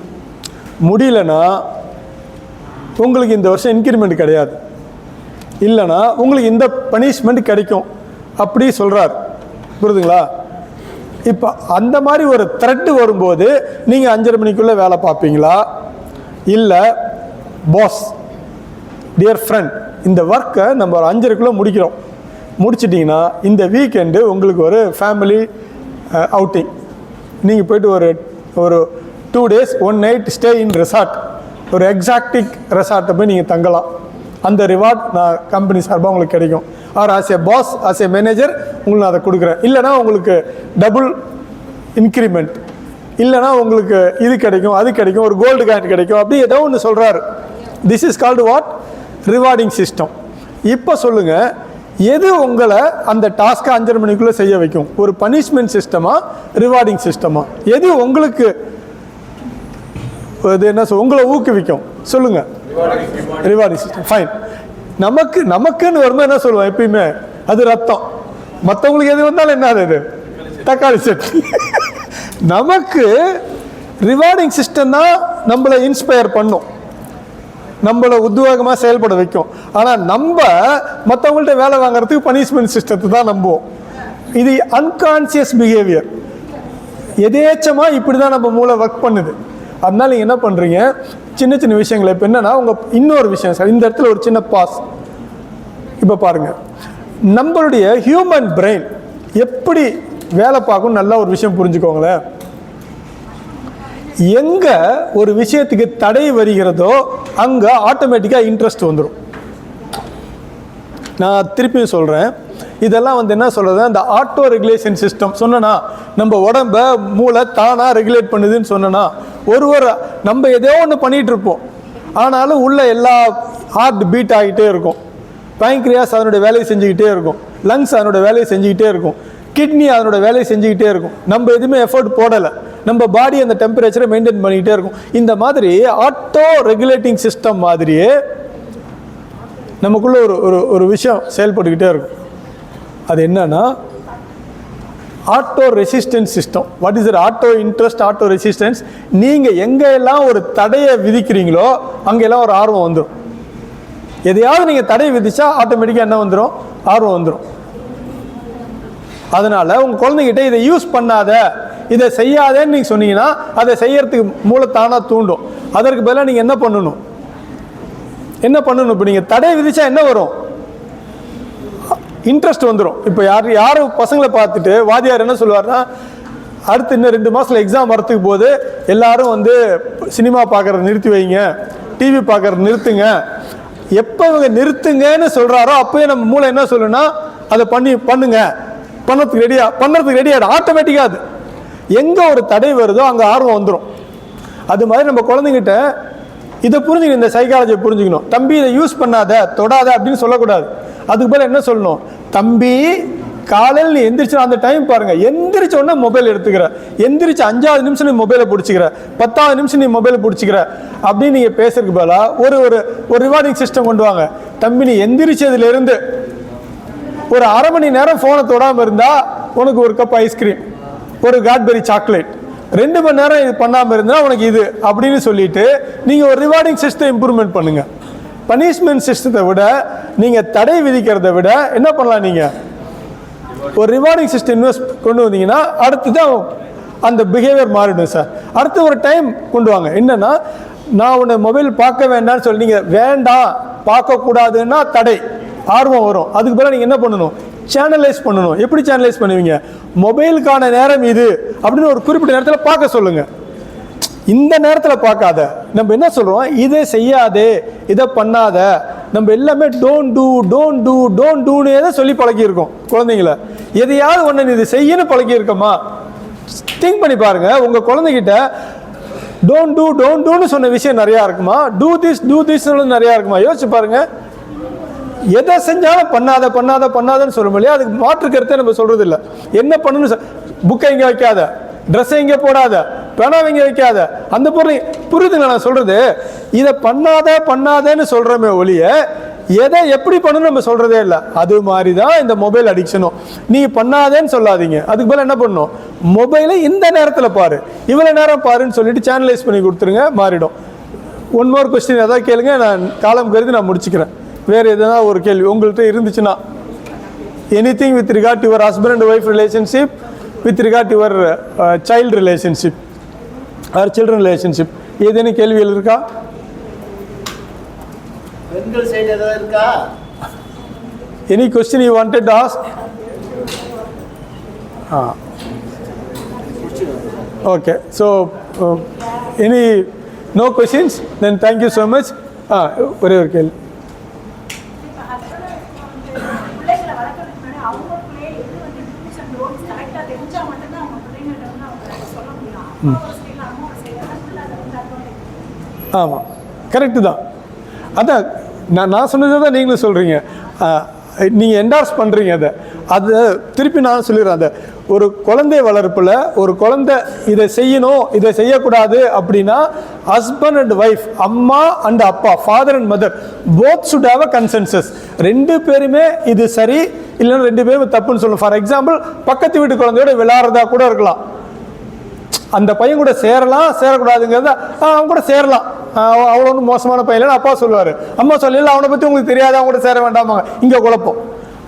முடியலன்னா உங்களுக்கு இந்த வருஷம் இன்க்ரிமெண்ட் கிடையாது, இல்லைனா உங்களுக்கு இந்த பனிஷ்மெண்ட் கிடைக்கும் அப்படி சொல்கிறார். புரியுதுங்களா? இப்போ அந்த மாதிரி ஒரு த்ரெட்டு வரும்போது நீங்கள் 5:30 வேலை பார்ப்பீங்களா? இல்லை, பாஸ், டியர் ஃப்ரெண்ட், இந்த ஒர்க்கை நம்ம ஒரு 5:30 முடிக்கிறோம், முடிச்சிட்டிங்கன்னா இந்த வீக்கெண்டு உங்களுக்கு ஒரு ஃபேமிலி அவுட்டிங், நீங்கள் போய்ட்டு ஒரு 2 days 1 night stay in resort, ஒரு எக்ஸாக்டிக் ரெசார்ட்டை போய் நீங்கள் தங்கலாம். அந்த ரிவார்ட் நான் கம்பெனி சார்பாக உங்களுக்கு கிடைக்கும். Or as a boss, as a manager உங்களுக்கு நான் அதை கொடுக்குறேன். இல்லைனா உங்களுக்கு டபுள் இன்க்ரிமெண்ட், இல்லைனா உங்களுக்கு இது கிடைக்கும், அது கிடைக்கும், ஒரு கோல்டு காயின் கிடைக்கும், அப்படி ஏதோ ஒன்று சொல்கிறாரு. This is called what? Rewarding system. இப்போ சொல்லுங்கள், எது உங்களை அந்த டாஸ்க்கை 5:30 செய்ய வைக்கும்? ஒரு பனிஷ்மெண்ட் சிஸ்டமா, ரிவார்டிங் சிஸ்டமா? எது உங்களுக்கு இது என்ன உங்களை ஊக்குவிக்கும்? சொல்லுங்கள். Rewarding system. ஃபைன். நமக்குன்னு வரும்போது என்ன சொல்லுவோம் எப்பயுமே? அது ரத்தம். மற்றவங்களுக்கு எது வந்தாலும் என்ன, அது தக்காளி சட்னி. நமக்கு ரிவார்டிங் சிஸ்டம் தான் நம்மளை இன்ஸ்பயர் பண்ணும், நம்மளை உத்வேகமாக செயல்பட வைக்கும். ஆனால் நம்ம மற்றவங்கள்ட்ட வேலை வாங்குறதுக்கு பனிஷ்மெண்ட் சிஸ்டத்தை தான் நம்புவோம். இது அன்கான்சியஸ் பிஹேவியர். எதேச்சமாக இப்படி தான் நம்ம மூளை ஒர்க் பண்ணுது. அதனால நீங்கள் என்ன பண்ணுறீங்க, சின்ன சின்ன விஷயங்களை. இப்போ என்னென்னா, உங்கள் இன்னொரு விஷயம் சார், இந்த இடத்துல ஒரு சின்ன பாஸ். இப்போ பாருங்கள், நம்மளுடைய ஹியூமன் பிரெயின் எப்படி வேலை பார்க்கும் நல்லா ஒரு விஷயம் புரிஞ்சுக்கோங்களேன். எங்கே ஒரு விஷயத்துக்கு தடை வருகிறதோ அங்கே ஆட்டோமேட்டிக்காக இன்ட்ரெஸ்ட் வந்துடும். நான் திருப்பியும் சொல்கிறேன், இதெல்லாம் வந்து என்ன சொல்கிறது, அந்த ஆட்டோ ரெகுலேஷன் சிஸ்டம் சொன்னா, நம்ம உடம்ப மூளை தானாக ரெகுலேட் பண்ணுதுன்னு சொன்னா, நம்ம ஏதோ ஒன்று பண்ணிகிட்டு இருப்போம், ஆனாலும் உள்ள எல்லா ஹார்ட் பீட் ஆகிட்டே இருக்கும், பேங்க்ரியாஸ் அதனுடைய வேலையை செஞ்சுக்கிட்டே இருக்கும், லங்ஸ் அதனுடைய வேலையை செஞ்சுக்கிட்டே இருக்கும், கிட்னி அதனோட வேலையை செஞ்சுக்கிட்டே இருக்கும். நம்ம எதுவுமே எஃபர்ட் போடலை, நம்ம பாடி அந்த டெம்பரேச்சரை மெயின்டைன் பண்ணிக்கிட்டே இருக்கும். இந்த மாதிரி ஆட்டோ ரெகுலேட்டிங் சிஸ்டம் மாதிரியே நமக்குள்ள ஒரு விஷயம் செயல்பட்டுக்கிட்டே இருக்கும். அது என்னன்னா, auto resistance system. What is it? Auto interest, auto resistance. நீங்கள் எங்கெல்லாம் ஒரு தடையை விதிக்கிறீங்களோ அங்கெல்லாம் ஒரு ஆர்வம் வந்துடும். எதையாவது நீங்கள் தடை விதிச்சா ஆட்டோமேட்டிக்காக என்ன வந்துடும்? ஆர்வம் வந்துடும். அதனால் உங்கள் குழந்தைகிட்ட இதை யூஸ் பண்ணாத, இதை செய்யாதேன்னு நீங்கள் சொன்னீங்கன்னா அதை செய்யறதுக்கு மூளை தானாக தூண்டும். அதற்கு பதிலாக நீங்கள் என்ன பண்ணணும்? இப்போ நீங்கள் தடை விதிச்சா என்ன வரும்? இன்ட்ரெஸ்ட் வந்துடும். இப்போ யாரும் பசங்களை பார்த்துட்டு வாதியார் என்ன சொல்லுவார்னா, அடுத்து இன்னும் 2 மாதத்தில் எக்ஸாம் வரத்துக்கு போது எல்லாரும் வந்து சினிமா பார்க்குறத நிறுத்தி வைங்க, டிவி பார்க்குறத நிறுத்துங்க. எப்போ இவங்க நிறுத்துங்கன்னு சொல்கிறாரோ அப்போயே நம்ம மூளை என்ன சொல்லுன்னா, அதை பண்ணுறதுக்கு ரெடியாகிடும். ஆட்டோமேட்டிக்காக அது எங்கே ஒரு தடை வருதோ அங்கே ஆர்வம் வந்துடும். அது மாதிரி நம்ம குழந்தைங்கிட்ட இதை புரிஞ்சுக்கணும், இந்த சைக்காலஜியை புரிஞ்சுக்கணும். தம்பி இதை யூஸ் பண்ணாத, தொடாத அப்படின்னு சொல்லக்கூடாது. அதுக்கு பதில் என்ன சொல்லணும்? தம்பி காலையில் நீ எந்திரிச்சு அந்த டைம் பாருங்க, எந்திரிச்ச உடனே மொபைல் எடுத்துக்கிற, எந்திரிச்சு 5வது நிமிஷம் நீ மொபைலை பிடிச்சிக்கிற, 10வது நிமிஷம் நீ மொபைலை பிடிச்சிக்கிற அப்படின்னு நீங்கள் பேசுறதுக்கு பதிலாக ஒரு ரிவார்டிங் சிஸ்டம் கொண்டு வாங்க. தம்பி நீ எந்திரிச்சதுலேருந்து ஒரு 1/2 மணி நேரம் ஃபோனை தொடாமல் இருந்தால் உனக்கு ஒரு கப் ஐஸ்கிரீம், ஒரு காட்பெரி சாக்லேட், 2 மணி நேரம் இது பண்ணாமல் இருந்தால் உனக்கு இது அப்படின்னு சொல்லிட்டு நீங்கள் ஒரு ரிவார்டிங் சிஸ்டம் இம்ப்ரூவ்மெண்ட் பண்ணுங்க. பனிஷ்மெண்ட் சிஸ்டத்தை விட நீங்கள் தடை விதிக்கிறத விட என்ன பண்ணலாம்? நீங்கள் ஒரு ரிவார்டிங் சிஸ்டம் இன்வெஸ்ட் கொண்டு வந்தீங்கன்னா அடுத்து தான் அந்த பிஹேவியர் மாறிடும் சார். அடுத்து ஒரு டைம் கொண்டு வாங்க. என்னன்னா, நான் உன்னை மொபைல் பார்க்க வேண்டாம்னு சொல்லி நீங்கள் வேண்டாம் பார்க்கக்கூடாதுன்னா தடை, ஆர்வம் வரும். அதுக்கு பிறகு நீங்கள் என்ன பண்ணணும்? சேனலைஸ் பண்ணணும். எப்படி சேனலைஸ் பண்ணுவீங்க? மொபைலுக்கான நேரம் இது அப்படின்னு ஒரு குறிப்பிட்ட நேரத்தில் பார்க்க சொல்லுங்க. இந்த நேரத்தில் பார்க்காத. நம்ம என்ன சொல்கிறோம்? இதை செய்யாதே, இதை பண்ணாத. நம்ம எல்லாமே டோன்ட் டூனே தான் சொல்லி பழகியிருக்கோம் குழந்தைங்கள. எதையாவது ஒன்று இது செய்யணும் பழகியிருக்கோமா? திங்க் பண்ணி பாருங்க. உங்கள் குழந்தைகிட்ட டோன்ட் டூன்னு சொன்ன விஷயம் நிறையா இருக்குமா? டூ திஸ் நிறையா இருக்குமா? யோசிச்சு பாருங்க. எதை செஞ்சாலும் பண்ணாதன்னு சொல்லும் இல்லையா? அதுக்கு மாற்று கருத்தை நம்ம சொல்றது இல்லை. என்ன பண்ணணும்? புக்கை இங்கே வைக்காத, ட்ரெஸ்ஸை இங்கே போடாத, பேனாவை இங்கே வைக்காத, அந்த பொருள் புரியுதுங்க நான் சொல்றது? இதை பண்ணாதன்னு சொல்றோமே ஒழிய எதை எப்படி பண்ணணும் நம்ம சொல்றதே இல்லை. அது மாதிரி தான் இந்த மொபைல் அடிக்ஷனும். நீ பண்ணாதேன்னு சொல்லாதீங்க. அதுக்கு பதில் என்ன பண்ணணும்? மொபைலை இந்த நேரத்தில் பாரு, இவ்வளோ நேரம் பாருன்னு சொல்லிட்டு சேனலைஸ் பண்ணி கொடுத்துருங்க, மாறிடும். ஒன் மோர் கொஸ்டின் ஏதாவது கேளுங்க, நான் காலம் கருதி நான் முடிச்சுக்கிறேன். வேறு எதனா ஒரு கேள்வி உங்கள்கிட்ட இருந்துச்சுன்னா, anything with regard your husband and wife relationship, with regard your child relationship or children relationship, ஏதேனும் கேள்விகள் இருக்கா? பெண்கள் சைடு ஏதாவது இருக்கா? Any question you wanted to ask? Okay, so any no questions? Then thank you so much. ஒரே ஒரு கேள்வி. ஆமாம், கரெக்டு தான். அதான் நான் சொன்னதை தான் நீங்களும் சொல்கிறீங்க. நீங்கள் என்டார்ஸ் பண்ணுறீங்க. அதை திருப்பி நான் சொல்லிடுறேன். அதை ஒரு குழந்தை வளர்ப்பில் ஒரு குழந்தை இதை செய்யணும், இதை செய்யக்கூடாது அப்படின்னா ஹஸ்பண்ட் அண்ட் ஒய்ஃப், அம்மா அண்ட் அப்பா, father and mother, both should have a consensus. 2 பேருமே இது சரி இல்லைன்னா 2 பேரும் தப்புன்னு சொல்லணும். ஃபார் எக்ஸாம்பிள், பக்கத்து வீட்டு குழந்தையோட விளையாடுறதா கூட இருக்கலாம். அந்த பையன் கூட சேரக்கூடாதுங்கிறத அவன் கூட சேரலாம், அவ்வளோ ஒன்றும் மோசமான பையன் இல்லைன்னு அப்பா சொல்லுவார். அம்மா சொல்லல, அவனை பற்றி உங்களுக்கு தெரியாது, அவங்க கூட சேர வேண்டாமாங்க. இங்கே குழப்பம்.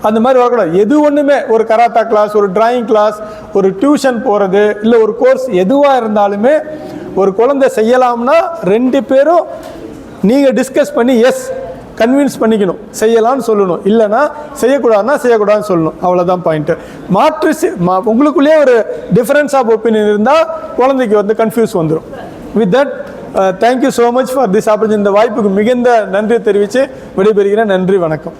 அந்த மாதிரி வரக்கூடாது. எது ஒன்றுமே, ஒரு கராத்தா கிளாஸ், ஒரு டிராயிங் கிளாஸ், ஒரு டியூஷன் போகிறது, இல்லை ஒரு கோர்ஸ் எதுவாக இருந்தாலுமே ஒரு குழந்தை செய்யலாம்னா 2 பேரும் நீங்கள் டிஸ்கஸ் பண்ணி கன்வின்ஸ் பண்ணிக்கணும், செய்யலாம்னு சொல்லணும். இல்லைனா செய்யக்கூடாதுன்னு சொல்லணும். அவ்வளோதான் பாயிண்ட்டு. உங்களுக்குள்ளேயே ஒரு டிஃபரன்ஸ் ஆஃப் ஒப்பீனியன் இருந்தால் குழந்தைக்கு வந்து கன்ஃபியூஸ் வந்துடும். With that, thank you so much for this opportunity. இந்த வாய்ப்புக்கு மிகுந்த நன்றி தெரிவித்து விடைபெறுகிறேன். நன்றி, வணக்கம்.